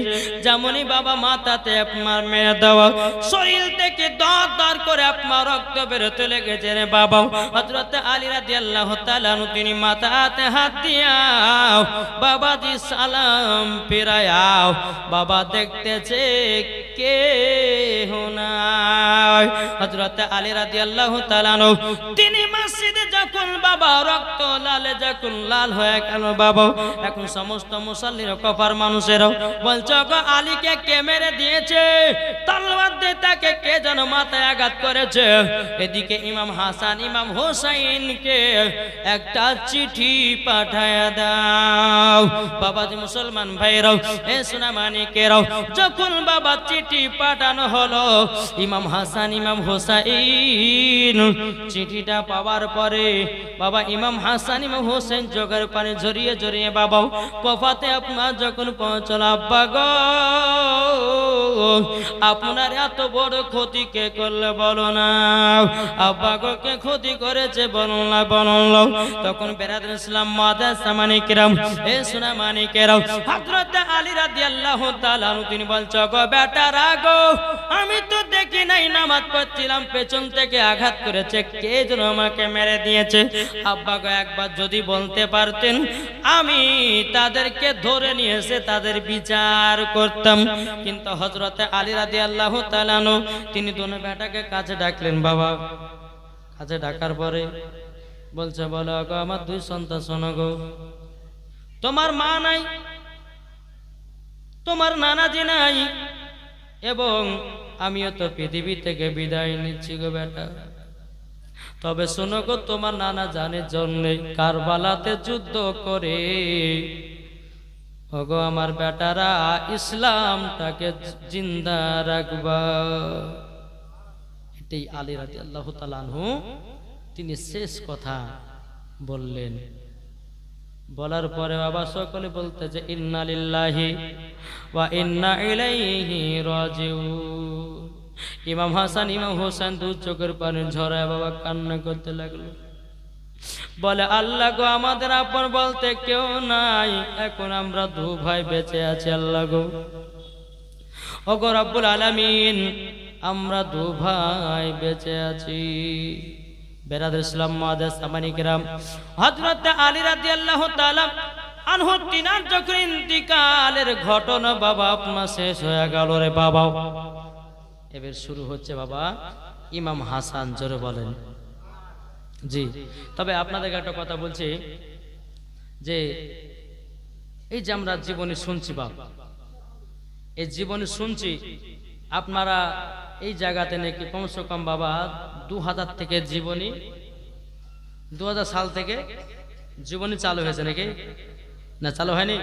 যেমনই বাবা মাথাতে আপনার মেরে দেওয়া, শরীর থেকে দর দর করে আপনার রক্ত বেরোতে লেগেছে রে বাবা। হযরত আলী রাদিয়াল্লাহু তাআলা আনহু তিনি মাথাতে হাত দিয়াও বাবাজি সালাম ফিরায়াও বাবা দেখতেছে কে নাই। হযরত আলী রাদিয়াল্লাহু তাআলা আনহু তিনি মসজিদে যখন বাবা রক্ত লালে যখন লাল হয়ে গেল বাবা, এখন সমস্ত মুসল্লির কপার মানুষেরাও বলছে গো আলীকে কে মেরে দিয়েছে, তলোয়ার দিয়ে তাকে কে যেন মাথায় আঘাত করেছে। এদিকে ইমাম হাসান ইমাম হোসাইনকে একটা চিঠি পাঠায় দাও। বাবাজি মুসলমান ভাইরাও এ সোনা মানিকেরাও, যখন বাবা চিঠি পাঠানো হলো ইমাম হাসান ইমাম হোসাইন চিঠিটা পাওয়ার পরে বাবা ইমাম হাসান ইমাম হোসেন চোখের পানি ঝরিয়ে ঝরিয়ে বাবা কফাতে আপনার যখন পৌঁছল, আব্বা গো আপনার এত বড় ক্ষতি কে করলে বলো না, আব্বা গো কে ক্ষতি করেছে বলো না বলো না। তখন বেরাদুল ইসলাম মুআজ্জাজ সামানি কিরাম এ সোনা মানিকেরাও হযরত আলী রাদিয়াল্লাহু তাআলা আনহু তিনি বলছো গো বেটারা গো, আমি তো দেখি নাই নামাজ পড়ছিলাম পেছন থেকে আঘাত করেছে, কে যেন আমাকে মেরে দিয়েছে। আব্বা গো একবার যদি বলতে পারতেন আমি তাদেরকে ধরে নিয়ে এসে তাদের বিচার করতাম। কিন্তু হযরত আলী রাদিয়াল্লাহু তাআলা আনহু তিনি দোনো বেটাকে কাছে ডাকলেন। বাবা কাছে ডাকার পরে বলছে বলো গো আমার 2 সন্তান, শোনো গো তোমার মা নাই, তোমার নানাজি নাই, এবং আমিও তো পৃথিবী থেকে বিদায় নিচ্ছি গো বেটা। তবে শোনো গো তোমার নানা জানের জন্য কারবালাতে যুদ্ধ করে ওগো আমার বেটারা ইসলামটাকে জিন্দা রাখবা। এটাই আলী রাদিয়াল্লাহু তাআলা আনহু তিনি শেষ কথা বললেন। বলার পরে বাবা সকলে বলতে যে ইন্না লিল্লাহি ওয়া ইন্না ইলাইহি রাজিউন। ইমাম হাসান ইমাম হোসেন 2 চোখের পানি ঝরায় বাবা কান্না করতে লাগলো। বলে আল্লাহ গো আমাদের আপন বলতে কেউ নাই, এখন আমরা 2 ভাই বেঁচে আছি। আল্লাহ গো ওগো রব্বুল আলামিন আমরা 2 ভাই বেঁচে আছি। বেরাদুল ইসলাম মুআজ্জাজ সামানি কিরাম হযরত আলী রাদিয়াল্লাহু তাআলা আনহু তিনার যখন ইন্তিকালের ঘটনা বাবা আপনার শেষ হয়ে গেল রে বাবা, এবার শুরু হচ্ছে বাবা ইমাম হাসান। জোরে বলেন জি। তবে আপনাদেরকে একটা কথা বলছি যে এই যে আমরা জীবনে শুনছি বাবা, এই জীবনে শুনছি আপনারা এই জায়গাতে নাকি কমসে কম বাবা 2000 থেকে জীবনী 2000 সাল থেকে জীবনী চালু হয়েছে নাকি না চালু হয়নি?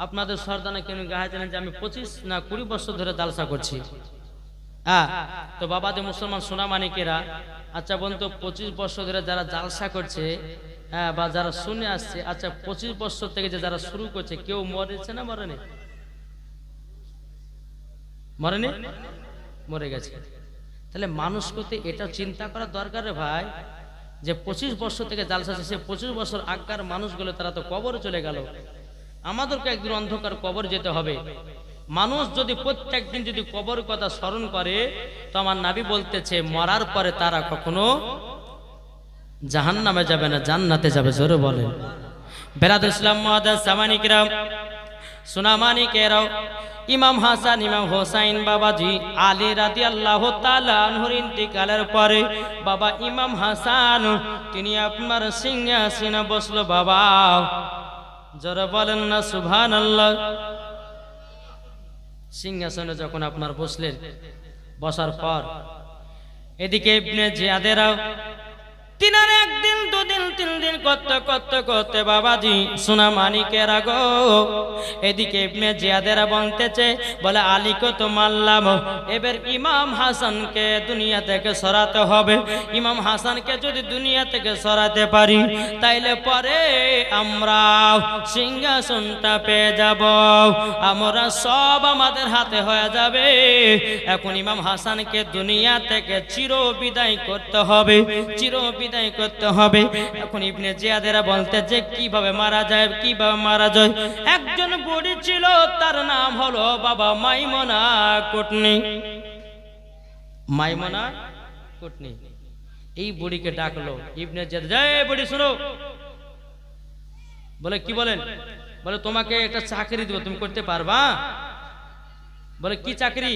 আপনাদের সর্দানা কেন গাইছেন যে আমি 25 না 20 বছর ধরে জালসা করছি। তো বাবা যে মুসলমান সোনা মানিকেরা, আচ্ছা বলুন তো 25 বছর ধরে যারা জালসা করছে বা যারা শুনে আসছে, আচ্ছা 25 বছর থেকে যে যারা শুরু করছে কেউ মরেছে না মরেনি? মরেনি, মরে গেছে। তাহলে মানুষ করতে এটা চিন্তা করা দরকার রে ভাই যে 25 বছর থেকে জালসা সে 25 বছর আগকার মানুষগুলো তারা তো কবরে চলে গেল, আমাদেরকে একদিন অন্ধকার কবর যেতে হবে। মানুষ যদি প্রত্যেক দিন যদি কবর কথা স্মরণ করে তো আমার নবী বলতেছে মরার পরে তারা কখনো জাহান্নামে যাবে না, জান্নাতে যাবে। জোরে বলেন। বেরাদুল ইসলাম মুআজ্জাজ সামানি কিরাম সোনা মানিকেরাও ইমাম হাসান ইমাম হোসাইন বাবাজি আলী রাদিয়াল্লাহু তাআলা আনহুর ইন্তিকালের পরে বাবা ইমাম হাসান তিনি আপনার সিংহাসনে বসলো বাবা। জোরে বলেন না সুবহানাল্লাহ। সিংহাসনে যখন আপনার বসলেন, বসার পর এদিকে ইবনে জিয়াদেরাও তিনার একদিন দুদিন তিন দিন করতে করতে করতে বাবাজি সোনা মানিকের আগো এদিকে ইবনে জিয়াদেরা বলতেছে বলে আলীকে তো মারলাম, এবার ইমাম হাসানকে দুনিয়া থেকে সরাতে হবে। ইমাম হাসানকে যদি দুনিয়া থেকে সরাতে পারি তাইলে পরে আমরা সিংহাসনটা পেয়ে যাব, আমরা সব আমাদের হাতে হয়ে যাবে। এখন ইমাম হাসানকে দুনিয়া থেকে চির বিদায় করতে হবে, চির বিদায় করতে হবে। এখন ইবনে জিয়াদেরা বলতে যে কিভাবে মারা যায়, কিভাবে মারা যায়। একজন বুড়ি ছিল, তার নাম হলো বাবা মাইমুনা কুটনি। মাইমুনা কুটনি এই বুড়িকে ডাকলো ইবনে জিয়াদ, জয় বুড়ি শুনো। বলে কি বলেন? বলে তোমাকে একটা চাকরি দেব, তুমি করতে পারবা? বলে কি চাকরি?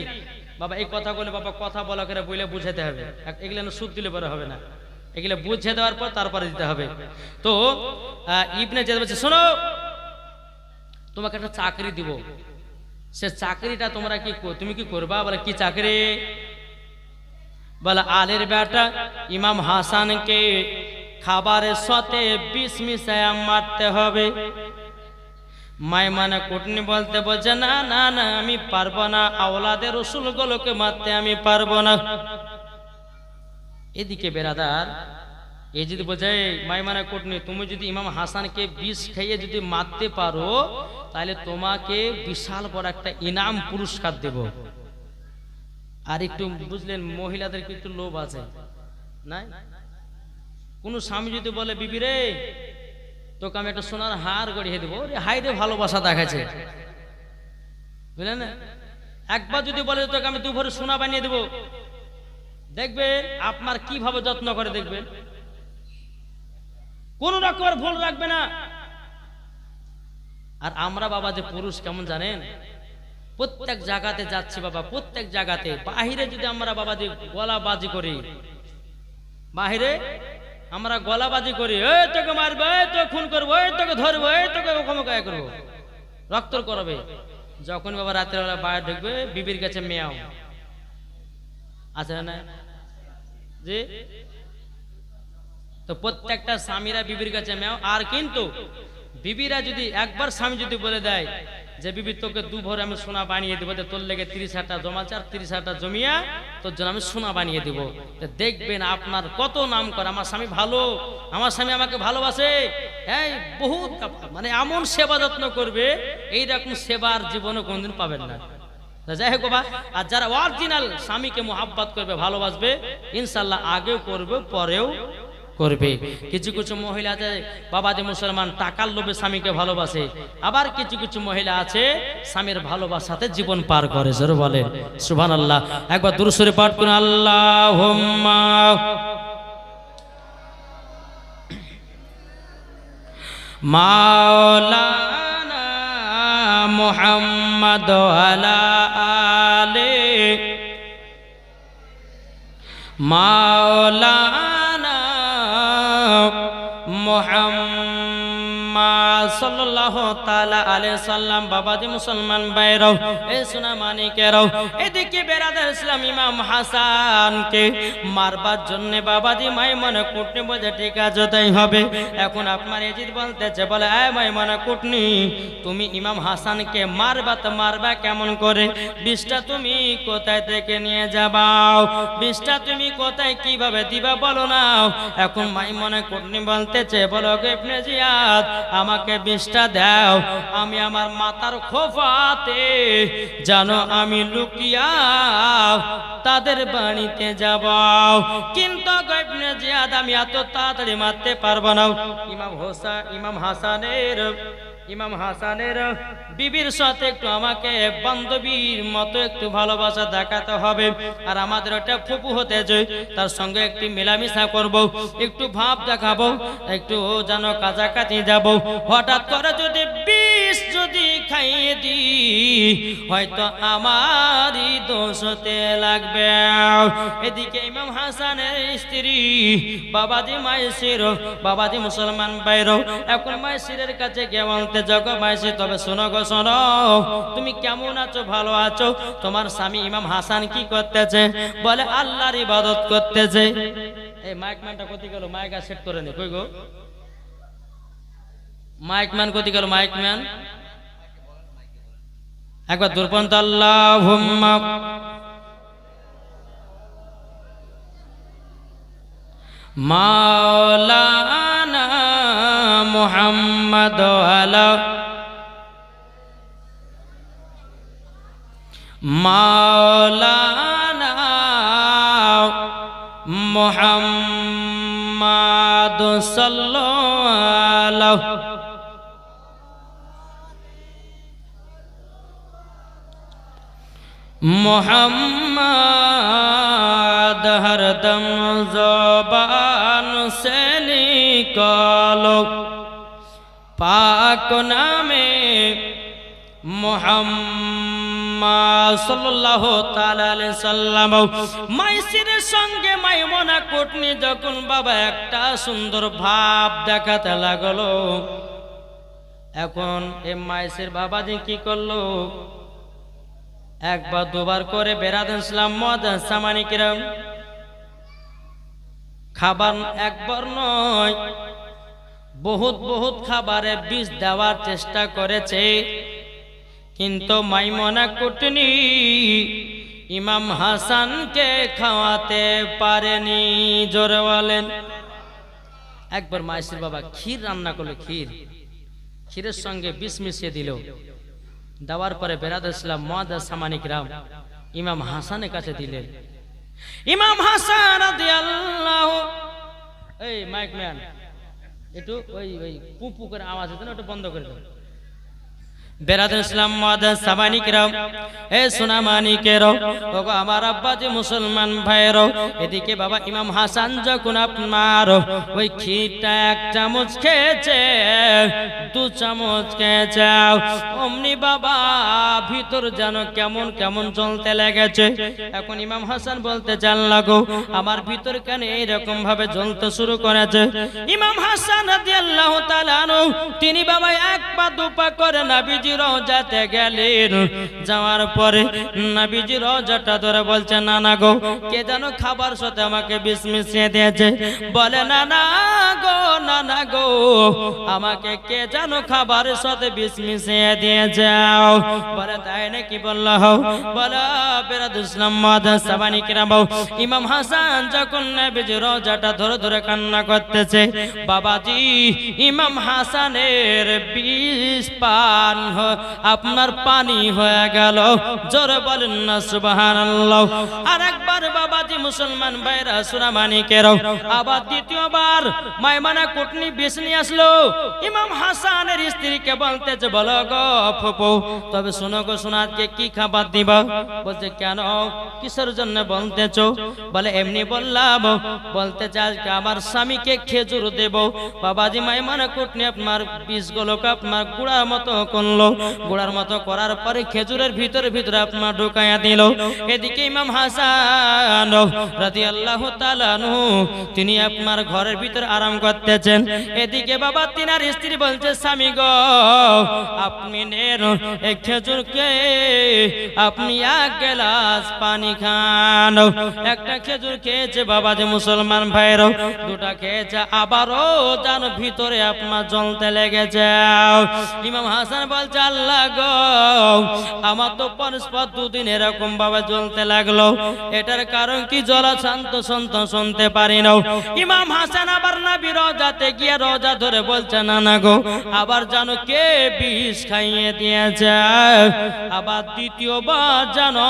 বাবা এই কথা বলে বাবা কথা বলা করে বলে বুঝাতে হবে, এগুলো না সুদ দিলে পরে হবে না, এগুলো বুঝে দেওয়ার পর তারপরে দিতে হবে। তো ইবনে জিয়াদ বলছে শোনো, তোমাকে একটা চাকরি দিব, সে চাকরিটা তোমরা কি তুমি কি করবা? বলে কি চাকরি? বলে আলীর বেটা ইমাম হাসানকে খাবারের সাথে বিষ মিশায়া মারতে হবে। মাইমুনা কুটনি বলছে না না না, আমি পারবো না, আওলাদের রসুলগুলোকে মারতে আমি পারবো না। এদিকে বেরাদার এই যদি বোঝায় মাইমুনা কুটনি, তুমি যদি ইমাম হাসানকে বিষ খাইয়ে যদি মারতে পারো তাহলে তোমাকে বিশাল বড় একটা ইনাম পুরস্কার দেব। আর একটু বুঝলেন মহিলাদের একটু লোভ আছে না? কোন স্বামী যদি বলে বিবি রে তোকে আমি একটা সোনার হার গড়িয়ে দেবো, হাইরে ভালোবাসা দেখাচ্ছে, বুঝলেন না? একবার যদি বলে তোকে আমি দু ভরি সোনা বানিয়ে দেবো, দেখবে আপনার কিভাবে যত্ন করে, দেখবেন কোন রকমের ভুল রাখবে না। আর আমরা বাবা যে পুরুষ কেমন জানেন, প্রত্যেক জায়গাতে যাচ্ছি বাবা, প্রত্যেক জায়গাতে বাহিরে যদি আমরা বাবা যে গলাবাজি করি, বাহিরে আমরা গলাবাজি করি, এই তোকে মারবো, এই তোকে খুন করবো, এই তোকে ধরবো, এই তোকে ওখানে করবো, রক্ত করবে। যখন বাবা রাত্রেবেলা বাইরে ঢুকবে বিবির কাছে মেয়াও আছে না জি? তো প্রত্যেকটা স্বামীরা বিবির কাছে মেয়াও। আর কিন্তু বিবিরা যদি একবার স্বামী যদি বলে দেয় যে বিবি তোকে দু ভরে আমি সোনা বানিয়ে দেবো, তোর লেগে 30,000 টাকা জমাচ্ছে, আর 30,000 টাকা জমিয়া তোর জন্য আমি সোনা বানিয়ে দেবো, দেখবেন আপনার কত নাম করে, আমার স্বামী ভালো, আমার স্বামী আমাকে ভালোবাসে, এই বহুত মানে এমন সেবা যত্ন করবে, এইরকম সেবার জীবনে কোনদিন পাবেন না। যাই হোক বাবা, আর যারা অরিজিনাল স্বামীকে মোহাব্বত করবে, ভালোবাসবে, ইনশাল্লাহ আগেও করবে পরেও করবে। কিছু কিছু মহিলা আছে বাবা যে মুসলমান টাকার লোভে স্বামীকে ভালোবাসে, আবার কিছু কিছু মহিলা আছে স্বামীর ভালোবাসাতে জীবন পার করে। জোরে বলেন সুবহানাল্লাহ। একবার দুরূদ শরীফ পাঠ করুন, আল্লাহুম্মা মাওলানা মুহাম্মদ আলা আলে মাওলানা মুহাম্মদ সাল্লাল্লাহু তাআলা আলাইহি সাল্লাম। বাবাজি মুসলমান ভাইরাও, এই সোনা মানিকেরাও, এদিকে বেরাদার ইসলাম ইমাম হাসানকে মারবার জন্য বাবাজি মাইমুনা কুটনি বলে ঠিক আছে তাই হবে। এখন আপনার এজিদ বলতেছে, বলে এ মাইমুনা কুটনি, তুমি ইমাম হাসানকে মারবা তো মারবা কেমন করে? বিষটা তুমি কোথায় থেকে নিয়ে যাবাও? বিষটা তুমি কোথায় কিভাবে দিবা বলো না। এখন মাইমুনা কুটনি বলতেছে, বলো ইবনে জিয়াদ আমাকে বিষটা দাও, আমি আমার মাথার খোফাতে জানো আমি লুকিয়া তাদের বাড়িতে যাব, কিন্তু ইবনে জিয়াদ আমি এত তাড়াতাড়ি মারতে পারবো না। ইমাম হাসানের বিবির সাথে একটু আমাকে বান্ধবীর মতো একটু ভালোবাসা দেখাতে হবে, আর আমাদের ওটা ফুপু হতে যাই, তার সঙ্গে একটু মেলামেশা করব, একটু ভাব দেখাবো, একটু যেন কাছাকাছি যাব। হঠাৎ করে যদি বিষ যদি খাইয়ে দিই হয়তো আমারই দোষ হতে লাগবে। এদিকে ইমাম হাসানের স্ত্রী বাবাজি মাইসির, বাবাজি মুসলমান বাইর, এখন মাইসিরের কাছে গিয়ে বলতে জগো মাইসি, তবে শোনো গো শোনো, তুমি কেমন আছো, ভালো আছো? তোমার স্বামী ইমাম হাসান কি করতেছে? বলে আল্লাহর ইবাদত করতেছে। এই মাইক ম্যানটা কোথি গেল? মাইক আর সেট করে নে, কই গো মাইক ম্যান কোথি গেল? মাইক ম্যান একবার দুর্পন্ত আল্লাহুম্মা মাওলানা মুহাম্মদ আলা মাওলানা মুহাম্মদ সাল্লাল্লাহু मुहम्मद हरदम ज़बान से निकालो पाक नामे मुहम्मद सल्लल्लाहु ताला अलैहि साल्लाम। মাইসির সঙ্গে মাইমুনা কুটনি যখন বাবা একটা সুন্দর ভাব দেখাতে লাগলো, এখন এই মাইসির বাবাজি কি করলো? একবার দুবার করে বেরাদান ইসলাম মুআজ্জাজ সামানি কিরাম খাবার একবার নয় বহুত বহুত খাবারে বিষ দেওয়ার চেষ্টা করেছে, কিন্তু মাইমুনা কুটনি ইমাম হাসানকে খাওয়াতে পারেনি। জোরে বলেন। একবার মাইসির বাবা ক্ষীর রান্না করলো, ক্ষীরের সঙ্গে বিষ মিশিয়ে দিল। দেওয়ার পরে বেরাদার ইসলাম মুআজ্জাজ সামানি কিরাম ইমাম হাসানের কাছে দিলেন। ইমাম হাসান রাদিয়াল্লাহু, এই মাইক ম্যান একটু ওই পুপু করে আওয়াজ হচ্ছে না, ওটা বন্ধ করে দাও। বেরাদার ইসলাম মুআজ্জাজ সামানি কিরাম, এ সোনামানি কেরো, ওগো আমার আব্বাজি মুসলমান ভাইরো, এদিকে বাবা ইমাম হাসান যখন আপনার ওই ক্ষীরটা এক চামচ খেয়েছে, 2 চামচ খেয়েছে, অমনি বাবা ভিতর যেন কেমন কেমন জ্বলতে লেগেছে। এখন ইমাম হাসান বলতে চান লাগো আমার ভিতর কেন এইরকম ভাবে জ্বলতে শুরু করেছে? ইমাম হাসান রাদিয়াল্লাহু তাআলা আনহু তিনি বাবা এক পা দুপা করে নবীজি রওজাতে গেলেন। যাওয়ার পরে নবীজি রওজাটা ধরে বলছে, না না গো, কে যেন খাবার সাথে আমাকে বিষ মিশিয়ে দিয়েছে। বলে, না না গো, না না গো, আমাকে কে যেন খাবারের সাথে বিষ মিশিয়ে দিয়েছে। বলে, তাই নাকি? বললো হও। বলে, বেরাদার ইসলাম মুআজ্জাজ সামানি কিরাম, ইমাম হাসান যখন নবীজি রওজাটা ধরে ধরে কান্না করতেছে, বাবাজি ইমাম হাসানের বিষ পান আপনার পানি হয়ে গেল। জোরে বলেন না সুবহানাল্লাহ। আর একবার বাবাজি মুসলমান ভাইরা সোনামানিকেরাও আবার দ্বিতীয়বার মাইমুনা কুটনি বিষ নিয়ে আসলো। ইমাম হাসানের স্ত্রীকে বলতেছে, বলো গো ফুপু, তবে শোনো গো, সোনাকে কি খাবার দিবা? বলছে, কেন, কিসের জন্য বলতেছো? বলে, এমনি বললাম। বলতে চাই আমার স্বামীকে খেজুর দেব। বাবাজি মাইমুনা কুটনি আপনার বিষগুলোকে আপনার গুড়ার মতো করলো, গুড়ার মতো করার পরে খেজুরের ভিতরে ভিতরে আপনার ঢুকাইয়া দিল। এদিকে ইমাম হাসান রাদিয়াল্লাহু তাআলা আনহু তিনি আপনার ঘরের ভিতরে আরাম করতেছেন। এদিকে বাবা তিনার স্ত্রী বলছে, স্বামী গো, আপনি নেন এই খেজুরকে, আপনি 1 গ্লাস পানি খান। একটা খেজুর খেয়েছে বাবাজি মুসলমান ভাইরা, 2টা খেয়েছে, আবারও যেন ভিতরে আপনার জ্বলতে লেগেছে। ইমাম হাসান বলছে, আল্লাহ গো, আমার তো পরস্পর 2 দিন এরকম ভাবে জ্বলতে লাগলো, এটার কারণ কি? জ্বলা শান্ত শুনতে পারি না। ইমাম হাসান আবার নবী রওজাতে গিয়ে রওজা ধরে বলছে, না না গো, আবার জানো কে বিষ খাইয়ে দিয়েছে। আবার দ্বিতীয়বার জানো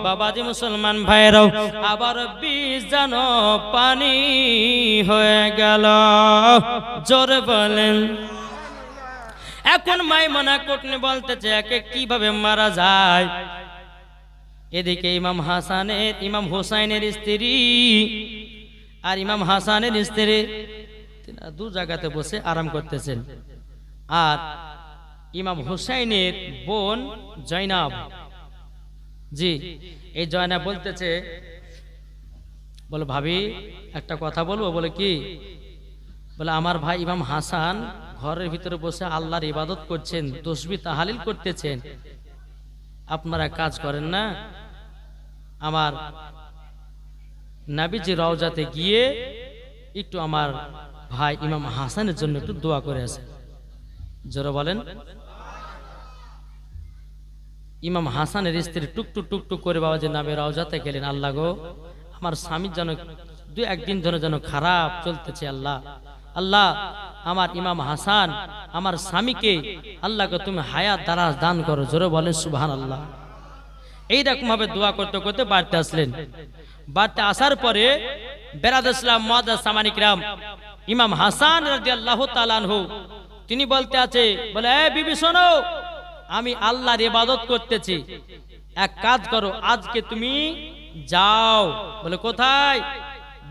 বাবাজি মুসলমান ভাইরাও আবার বিষ জানো পানি হয়ে গেল। জোরে বলেন। এখন মাইমুনা কুটনি বলতেছে, একে কিভাবে মারা যায়? এদিকে ইমাম হুসাইনের স্ত্রী আর ইমাম হাসানের স্ত্রী 2 জায়গাতে বসে আরাম করতেছেন। আর ইমাম হুসাইনের বোন জয়নাব, জি এই জয়নাব বলতেছে, বলে ভাবি একটা কথা বলবো। বলে কি? বলে আমার ভাই ইমাম হাসান ঘরের ভিতরে বসে আল্লাহর ইবাদত করছেন, তাসবিহ তাহলিল করতেছেন, আপনারা কাজ করেন না, আমার নবীজি রওজাতে গিয়ে একটু আমার ভাই ইমাম হাসানের জন্য একটু দোয়া করে আছে। জোরে বলেন। ইমাম হাসানের স্ত্রী টুকটুক টুকটুক করে বাবাজি নবী রওজাতে গেলেন, আল্লাহ গো আমার স্বামীর যেন দুই একদিন ধরে যেন খারাপ চলতেছে, আল্লাহ আল্লাহ আমার ইমাম হাসান আমার স্বামীকে আল্লাহকে তুমি হায়াত দারাজ দান করো। জোরে বলেন সুবহানাল্লাহ। এইরকম ভাবে দোয়া করতে করতে বাড়িতে আসলেন। বাড়িতে আসার পরে বেরাদার ইসলাম মুআজ্জাজ সামানিক রাম ইমাম হাসান রাদিয়াল্লাহু তাআলা আনহু তিনি বলতে আছে, বলে এ বিবি শোনো, আমি আল্লাহর ইবাদত করতেছি, এক কাজ করো আজকে তুমি যাও। বলে কোথায়?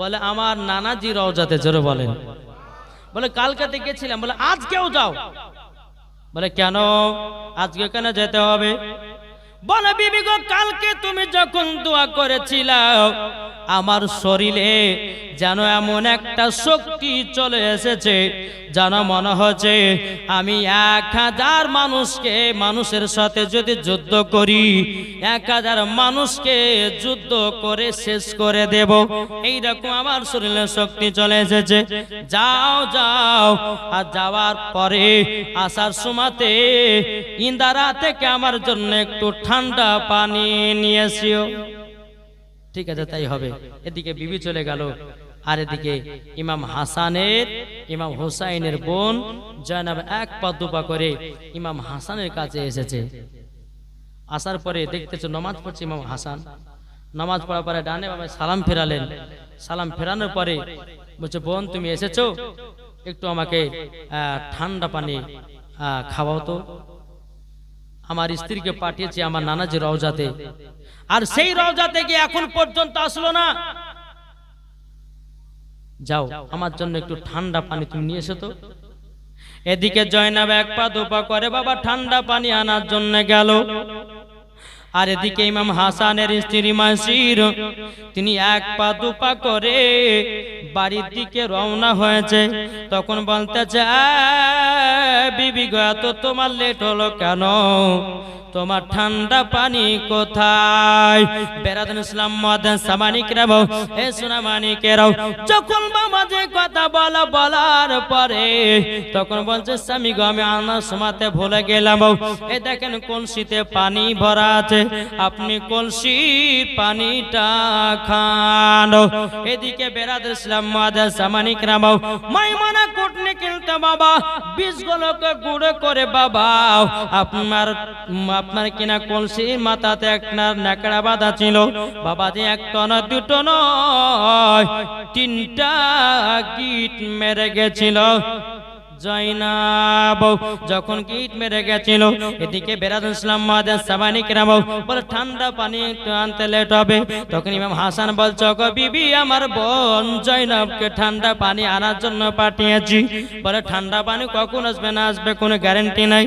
বলে আমার নানাজি রওজাতে। জোরে বলেন। বলে কালকে গেছিলাম। বলে আজকেও যাও। বলে কেন আজকে কেন যেতে হবে? বলে বিবি গো কালকে তুমি যখন দোয়া করেছিলে আমার শরীরে যেন এমন একটা শক্তি চলে এসেছে, যেন মনে হচ্ছে আমি 1000 মানুষের সাথে যদি যুদ্ধ করি 1000 মানুষকে যুদ্ধ করে শেষ করে দেব, এইরকম আমার শরীরে শক্তি চলে এসেছে। যাও যাও। আর যাওয়ার পরে আসার সময়তে ইন্দারা থেকে আমার জন্য একটু ঠান্ডা পানি নিয়ে এসিও। ঠিক আছে তাই হবে। এদিকে বিবি চলে গেল, আর এদিকে ইমাম হাসানের ইমাম হুসাইনের বোন জয়নাব এক পা দুপা করে ইমাম হাসানের কাছে এসেছে। আসার পরে দেখতেছে নামাজ পড়ছে ইমাম হাসান। নামাজ পড়ার পরে ডানে বামে সালাম ফেরালেন। সালাম ফেরানোর পরে বলছে, বোন তুমি এসেছো, একটু আমাকে ঠান্ডা পানি খাওয়াও তো। আমার স্ত্রীকে পাঠিয়েছি আমার নানাজি রওজাতে, আর সেই রওজাতে গিয়ে এখন পর্যন্ত আসলো না। যাও আমার জন্য একটু ঠান্ডা পানি তুমি নিয়ে এসো তো। এদিকে জয়নাব এক পা দুপা করে বাবা ঠান্ডা পানি আনার জন্য গেল, আর এদিকে ইমাম হাসানের স্ত্রী মাসির তিনি এক পা দুপা করে বাড়ির দিকে রওনা হয়েছে। তখন বলতেছে, বিবি গো এত তোমার লেট হলো কেন? তোমার ঠান্ডা পানি কোথায়? বেরাদার ইসলাম মুআজ্জাজ সামানিক রাও এ সোনা মানিকেরাও যখন বাবা যে কথা বলার পরে তখন বলছে, স্বামী গো আমি আনার সময়তে ভুলে গেলাম। এ দেখেন কলসিতে পানি ভরা আছে, আপনি কলসির পানিটা খান। এদিকে বেরাদার ইসলাম মুআজ্জাজ সামানিক রাও মাইমানা কুটনি কিনতে বাবা 20 গুলোকে গুঁড়ো করে বাবা আপনার কিনা কলসির মাথাতে একটা ন্যাকড়া বাঁধা ছিল বাবাজি, একটা না দুটো নয় 3টা গিট মেরে গেছিল। জয়নাব যখন গিট মেরে গেছিল, এদিকে বেরাদার ইসলাম মুআজ্জাজ সামানিক রাও বলে ঠান্ডা পানি আনতে লেট হবে। তখন ইমাম হাসান বলছে, গো বিবি আমার বোন জয়নাবকে ঠান্ডা পানি আনার জন্য পাঠিয়েছি। বলে ঠান্ডা পানি কখন আসবে না আসবে কোনো গ্যারান্টি নাই,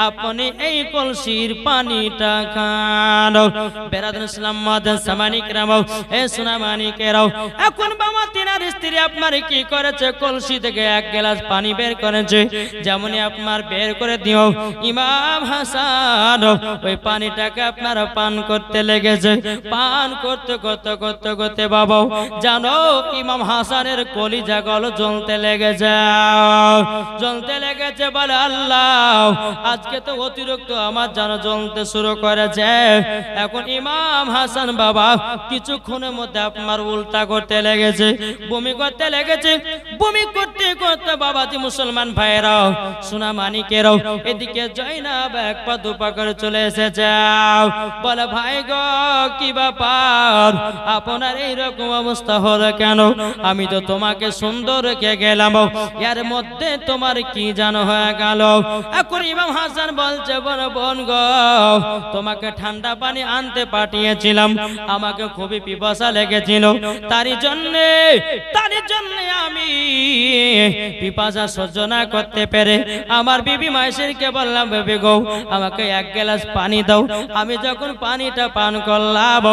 আপনি এই কলসির পানিটা খান। বেরাদার ইসলাম মুআজ্জাজ সামানিক রাও এ সোনা মানিকেরাও এখন বাবা তিনার স্ত্রী আপনার কি করেছে, কলসি থেকে 1 গ্লাস পানি বের করে যেমনই আপনার বের করে দিও, ইমাম হাসান ওই পানিটাকে আপনারা পান করতে লেগেছে। পান করতে করতে করতে করতে বাবা জানো ইমাম হাসানের কলিজা গলো জ্বলতে লেগেছে, জ্বলতে লেগেছে। বলে আল্লাহ আজকে তো অতিরিক্ত আমার জানো জ্বলতে শুরু করেছে। এখন ইমাম হাসান বাবা কিছুক্ষণের মধ্যে আপনার উল্টা করতে লেগেছে, বমি করতে লেগেছে। বমি করতে করতে বাবাজি মুসলমান ভাইরাও সোনা মানিকেরাও এদিকে জয়নাব এক পা দুপা করে চলে এসেছে। বলে ভাই গো কি ব্যাপার, আপনার এইরকম অবস্থা হলো কেন? আমি তো তোমাকে সুন্দর রেখে গেলাম, এর মধ্যে তোমার কি জানো হয়ে গেল? এখন ইমাম হাসান বলছে, বলো বোন গো তোমাকে ঠান্ডা পানি আনতে পাঠিয়েছিলাম, আমাকে খুবই পিপাসা লেগেছিল, তারই জন্য আমি পিপাসা সহ্য না করতে পেরে আমার বিবি মায়েশাকে বললাম, বেবি গো আমাকে এক গ্লাস পানি দাও। আমি যখন পানিটা পান করলাম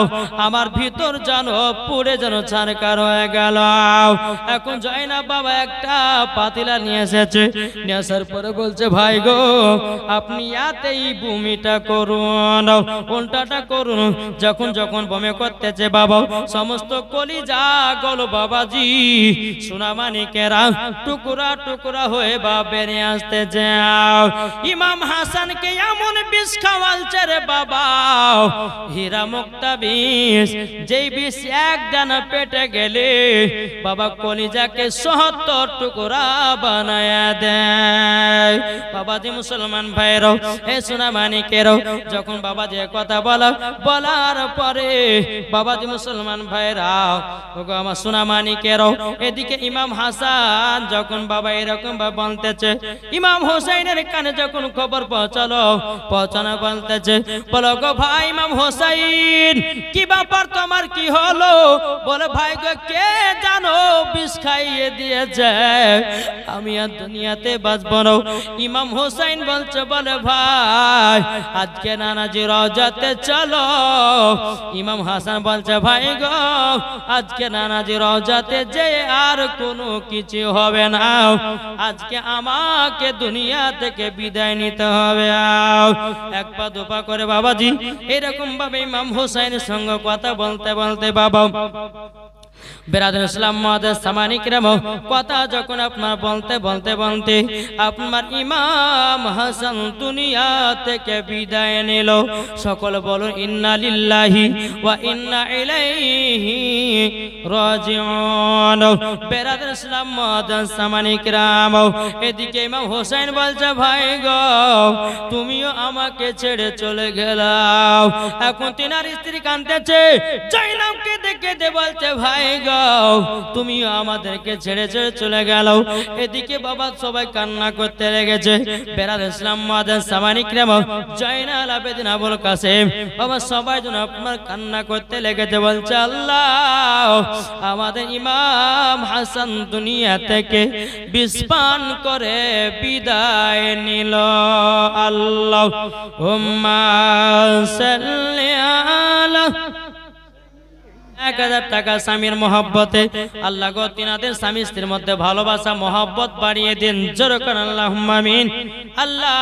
আমার ভিতর যেন পুড়ে যেন ছারকার হয়ে গেল। এখন জয়নাব বাবা একটা পাতিলা নিয়ে এসেছে, নিয়ে আসার পরে বলছে, ভাই গো আপনি এতেই বমিটা করুন, উল্টাটা করুন। যখন যখন বমি করতেছে বাবা সমস্ত কলিজা গলো বাবাজি সোনামানিকেরা টুকরা টুকরা হয়ে বা বেরিয়ে আসতে যাও। ইমাম হাসানকে এমন বিষ খাওয়ালছে রে বাবা, হীরা মুক্তা বিষ, যেই বিষ এক দানা পেটে গেলে বাবা কলিজাকে ৭০ টুকরা বানায়া দেয়। বাবাজি মুসলমান ভাইরাও এ সোনামানিকেরাও যখন বাবাজি কথা বলার পরে বাবাজি মুসলমান ভাইরাও আমার সোনামানিকেরাও এদিকে ইমাম হাসান যখন বাবা এরকম ভাবে বলতেছে, ইমাম হোসেনের কানে যখন খবর পৌঁছানো বলতেছে, বলো গো ভাই ইমাম হোসেন কি ব্যাপার তোমার কি হলো? বলে ভাই গো কে জানো বিষ খাইয়ে দিয়েছে, আমি আর দুনিয়াতে বাঁচব না। ইমাম হোসেন বলছে, বলে ভাই আজকে নানাজি রওজাতে চলো। ইমাম হাসান বলছে, ভাই গো আজকে নানাজি রওজাতে যে আর কোনো কিছু হবে না, আজকে আমাকে দুনিয়া থেকে বিদায় নিতে হবে। এক পা দুপা করে বাবাজি এরকম ভাবে ইমাম হোসেনের সঙ্গে কথা বলতে বলতে বাবা বেরাদুল ইসলাম মুআদ্দাস সামানী কিরাম কথা যখন আপনার বলতে আপনার ইমাম হাসান দুনিয়া থেকে বিদায় নিল। সকল বলুন ইন্না লিল্লাহি ওয়া ইন্না ইলাইহি রাজিউন। বেরাদুল ইসলাম মুআদ্দাস সামানী কিরাম এদিকে ইমাম হোসেন বলছে, ভাই গো তুমিও আমাকে ছেড়ে চলে গেলাও। এখন তিনার স্ত্রী কাঁদতেছে, জয়নাবকে দেখে বলছে, ভাই গো তুমিও আমাদেরকে ছেড়ে ছেড়ে চলে গেল। এদিকে বাবা সবাই কান্না করতে লেগেছে। বেরাদুল ইসলাম মুআদ্দাস সামানী কিরাম জয়নাল আবেদিন আবুল কাসেম বাবা সবাই যেন আপনার কান্না করতে লেগেছে। বলছে, আল্লাহ আমাদের ইমাম হাসান দুনিয়া থেকে বিষ পান করে বিদায় নিল। আল্লাহুম্মা সাল্লি আলা ১,০০০ টাকা স্বামীর মহব্বতে আল্লাহ গো তিনাদের স্বামী স্ত্রীর মধ্যে ভালোবাসা মহব্বত বাড়িয়ে দিন। জোরে করে আল্লাহুম্মা আমিন। আল্লাহ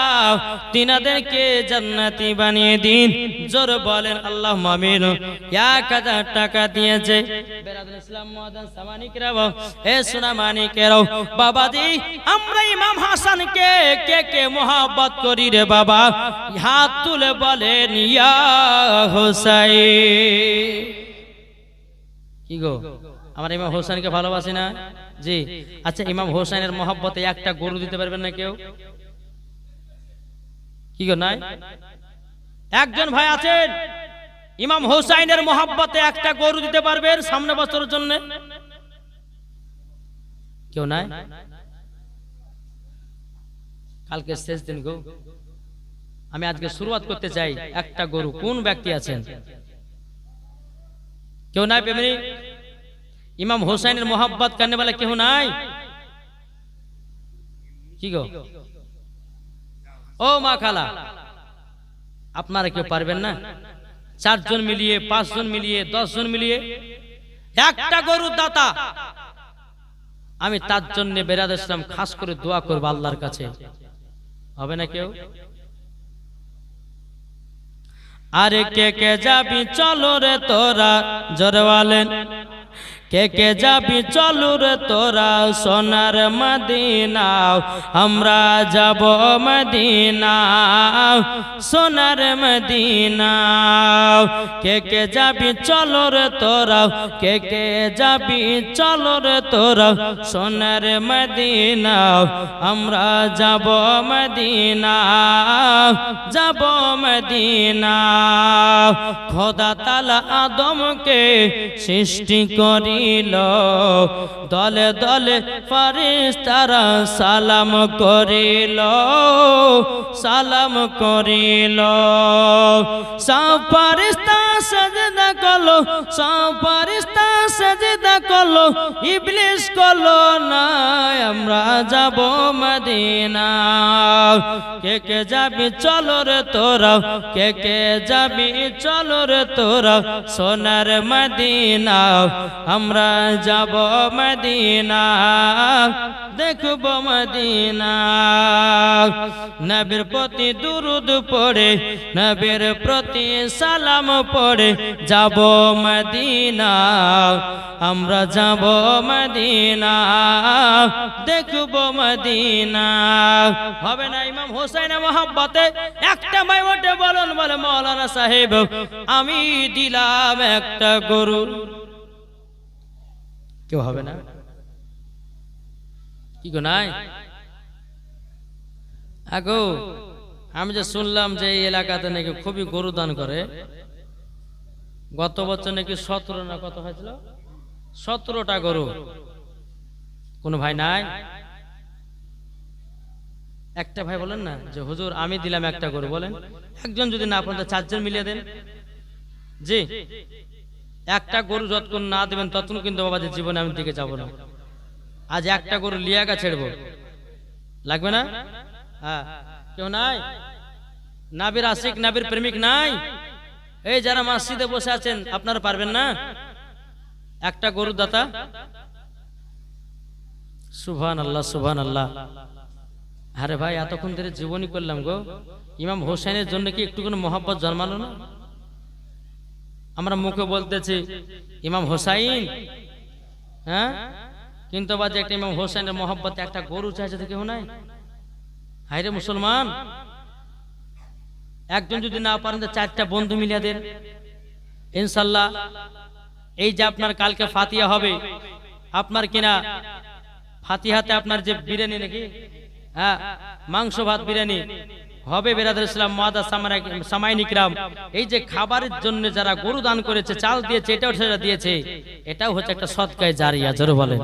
তিনাদেরকে জান্নাতি বানিয়ে দিন। জোরে বলেন আল্লাহুম্মা আমিন। ১,০০০ টাকা দিয়েছে বেরাদুল ইসলাম মুআদ্দাস সামানী কিরাম এ সোনামানিকেরাও বাবাজি আমরা ইমাম হাসানকে কে কে মহব্বত করি রে বাবা? হাত তুলে বলেন ইয়া হোসেন। কি গো আমার ইমাম হোসেনকে ভালোবাসি না? জি। আচ্ছা ইমাম হোসেনের মহব্বতে একটা গরু দিতে পারবেন না কেউ? কি গো নাই? একজন ভাই আছেন ইমাম হোসেনের মহব্বতে একটা গরু দিতে পারবেন সামনে বছরের জন্য? কেউ নাই? কালকে শেষ দিন গো, আমি আজকে শুরুয়াত করতে চাই। একটা গরু কোন ব্যক্তি আছেন? কেউ নাই প্রেমী? ইমাম হোসেনের মোহাব্বত করনে वाला কেউ নাই? কি গো ও মা খালা আপনারা কেউ পারবেন না? ৪ জন মিলিয়ে ৫ জন মিলিয়ে ১০ জন মিলিয়ে একটা গরু দাতা আমি তার জন্য বেরাদুল ইসলাম খাস করে দোয়া করব আল্লাহর কাছে। হবে না কেউ? আরে কে কে যাবি চলো রে তোরা, জোরে বলেন কে কে যাবি চলো রে তোরা সোনার মদিনা, আমরা যাব মদিনা সোনার মদিনা। কে কে যাবি চলো রে তোরা, কে কে যাবি চলো রে তোরা সোনার মদিনা, আমরা যাব মদিনা যাব মদিনা। খোদা তাআলা আদমকে সৃষ্টি করিল, দলে দলে ফেরেশতারা সালাম করিল সালাম করিল। সব ফেরেশতা সাজদা করলো, সব ফেরেশতা সেজদা করলো ইবলিস করলো না আমরা যাব মদিনা কে কে যাবি চলো রে তোরা কে কে যাবি চলো রে তোরা সোনার মদিনা আমরা যাব মদিনা দেখব মদিনা নবীর প্রতি দুরূদ পড়ে নবীর প্রতি সালাম পড়ে যাব মদিনা আমরা যাব মদিনা দেখব মদিনা হবে না ইমাম হোসেনের মহব্বতে একটা মাইমটে বলুন বলে মাওলানা সাহেব আমি দিলাম একটা গরু কেউ হবে না কি গো নাই আগো আমি যে শুনলাম যে এই এলাকাতে নাকি খুবই গরু দান করে গত বছর নাকি 17 না কত হয়েছিল 17টা গরু কোন ভাই নাই একটা ভাই বলেন না যে হুজুর আমি দিলাম একটা গরু বলেন একজন যদি না পারেন 4 জন মিলিয়ে দেন জি একটা গরু যতক্ষণ না দিবেন ততক্ষণ কিন্তু বাবাদের জীবনে আমি দিকে যাব না আজ একটা গরু লিয়াগা ছেড়বো লাগবে না হ্যাঁ কেউ নাই নাবির আশিক নাবির প্রেমিক নাই এই যারা মসজিদে বসে আছেন আপনারা পারবেন না একটা গরু দাতা সুবহানাল্লাহ সুবহানাল্লাহ আরে ভাই এতক্ষণ ধরে জীবনী করলাম গো ইমাম হোসেনের জন্য কি একটু কোনো মহব্বত জন্মালো না আমরা মুখে বলতেছি ইমাম হোসাইন হ্যাঁ কিন্তু বাজে একটা ইমাম হোসেনের মহব্বতে একটা গরু চাইছে তো কেউ নাই হায়রে মুসলমান একজন যদি না পারেন তো 4টা বন্ধু মিলিয়ে দেন ইনশাআল্লাহ এই যে আপনার কালকে ফাতিহা হবে আপনার কিনা ফাতিহাতে আপনার যে বিরিয়ানি নাকি হ্যাঁ মাংস ভাত বিরিয়ানি হবে বেরাদার ইসলাম মুআদ্দাস সামাইন ইকরাম এই যে খাবারের জন্য যারা গরু দান করেছে চাল দিয়েছে এটাও সেটা দিয়েছে এটাও হচ্ছে একটা সদকায়ে জারিয়া জোরে বলেন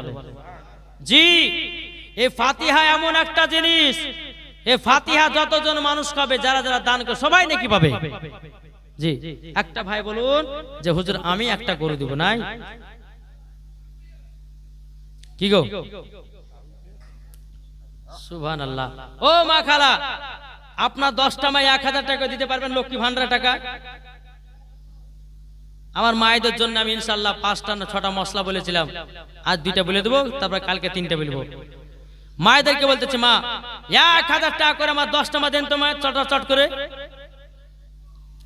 জি এই ফাতিহা এমন একটা জিনিস এই ফাতিহা যতজন মানুষ খাবে যারা যারা দান করে সবাই নাকি পাবে জি একটা ভাই বলুন যে হুজুর আমি একটা গরু দিব নাই কি গো সুবহানাল্লাহ ও মা খালা আপনার 10টা মাই 1000 টাকা দিতে পারবেন লক্ষ্মী ভান্ডার টাকা আমার মায়েদের জন্য আমি ইনশাআল্লাহ 5টা না 6টা মশলা বলেছিলাম আজ 2টা বলে দেবো তারপর কালকে 3টা বলবো মায়েদেরকে বলতেছি মা 1000 টাকা করে আমার 10টা মা দেন তো মা চট করে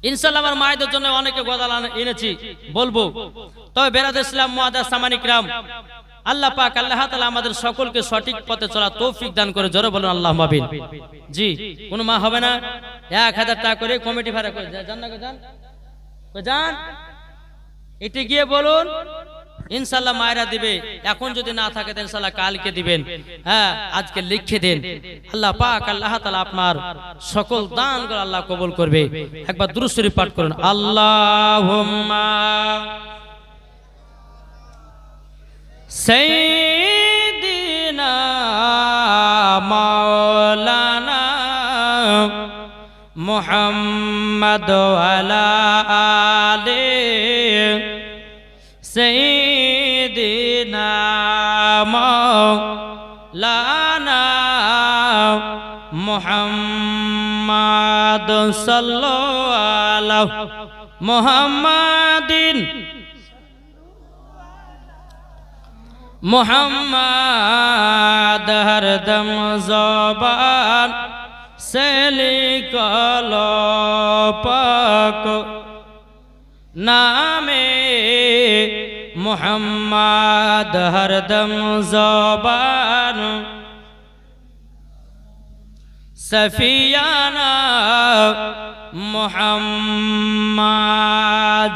ইনশাআল্লাহ আমার মায়েদের জন্য অনেকে গদাল এনেছি বলবো তবে বেরাদার ইসলাম মুআদ্দাস সামাইন ইকরাম আল্লাহ পাক আল্লাহ তাআলা আমাদের সকলকে সঠিক পথে চলা তৌফিক দান করে জোরে বলুন আল্লাহুম্মা আমিন জি কোন মা হবে না 1000 টাকা করে কমিটি ভাড়া করে যান না যান এটি গিয়ে বলুন ইনশাআল্লাহ মায়েরা দিবে এখন যদি না থাকে তো ইনশাআল্লাহ কালকে দিবেন হ্যাঁ আজকে লিখে দেন আল্লাহ পাক আল্লাহ তাআলা আপনার সকল দানগুলো আল্লাহ কবুল করবে একবার দুরূদ শরীফ পাঠ করুন আল্লাহুম্মা সাইয়্যিদিনা মাওলানা মুহাম্মদ ওয়ালা আলি সাইয়্যিদিনা মাওলানা মুহাম্মদ সাল্লাল্লাহু আলা মুহাম্মাদিন মোহাম্মদ হরদম জবান से लिखलो पाक नामे मोहम्मद हरदम ज़बान सफियाना মোহাম্মদ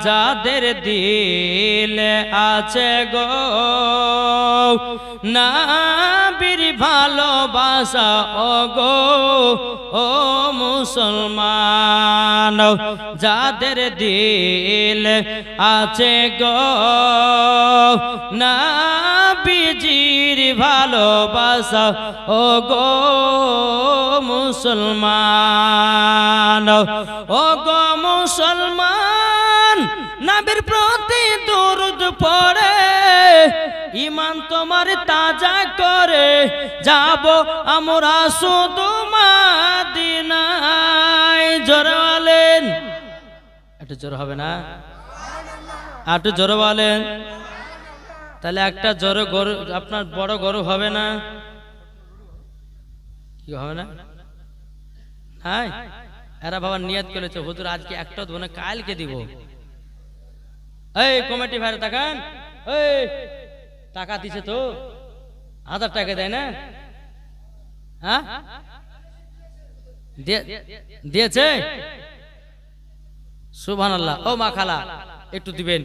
যাদের দিলে আছে গো নবীর ভালোবাসা ও গো ও মুসলমান যাদের দিলে আছে গো নবীজির ভালোবাসা ও গো মুসলমান ও গো মুসলমান নবীর প্রতি দরুদ পড়ে ইমান তোমার তাজা করে যাব আমরা শুধু মদিনায়। জোরে বলেন, একটু জোরে হবে না? আর একটু জোরে বলেন। তাহলে একটা জোরে গরু আপনার বড় গরু হবে না? কি হবে না? হ্যাঁ, এরা বাবা নিয়ত করেছে হুজুর আজকে একটা দেবো না, কালকে দিব। এই কমিটি ভাইরা তাকান, এই টাকা দিছে তো, 1000 টাকা দেয় না? হ্যাঁ দিয়েছে। সুবহানাল্লাহ। ও মা খালা একটু দিবেন।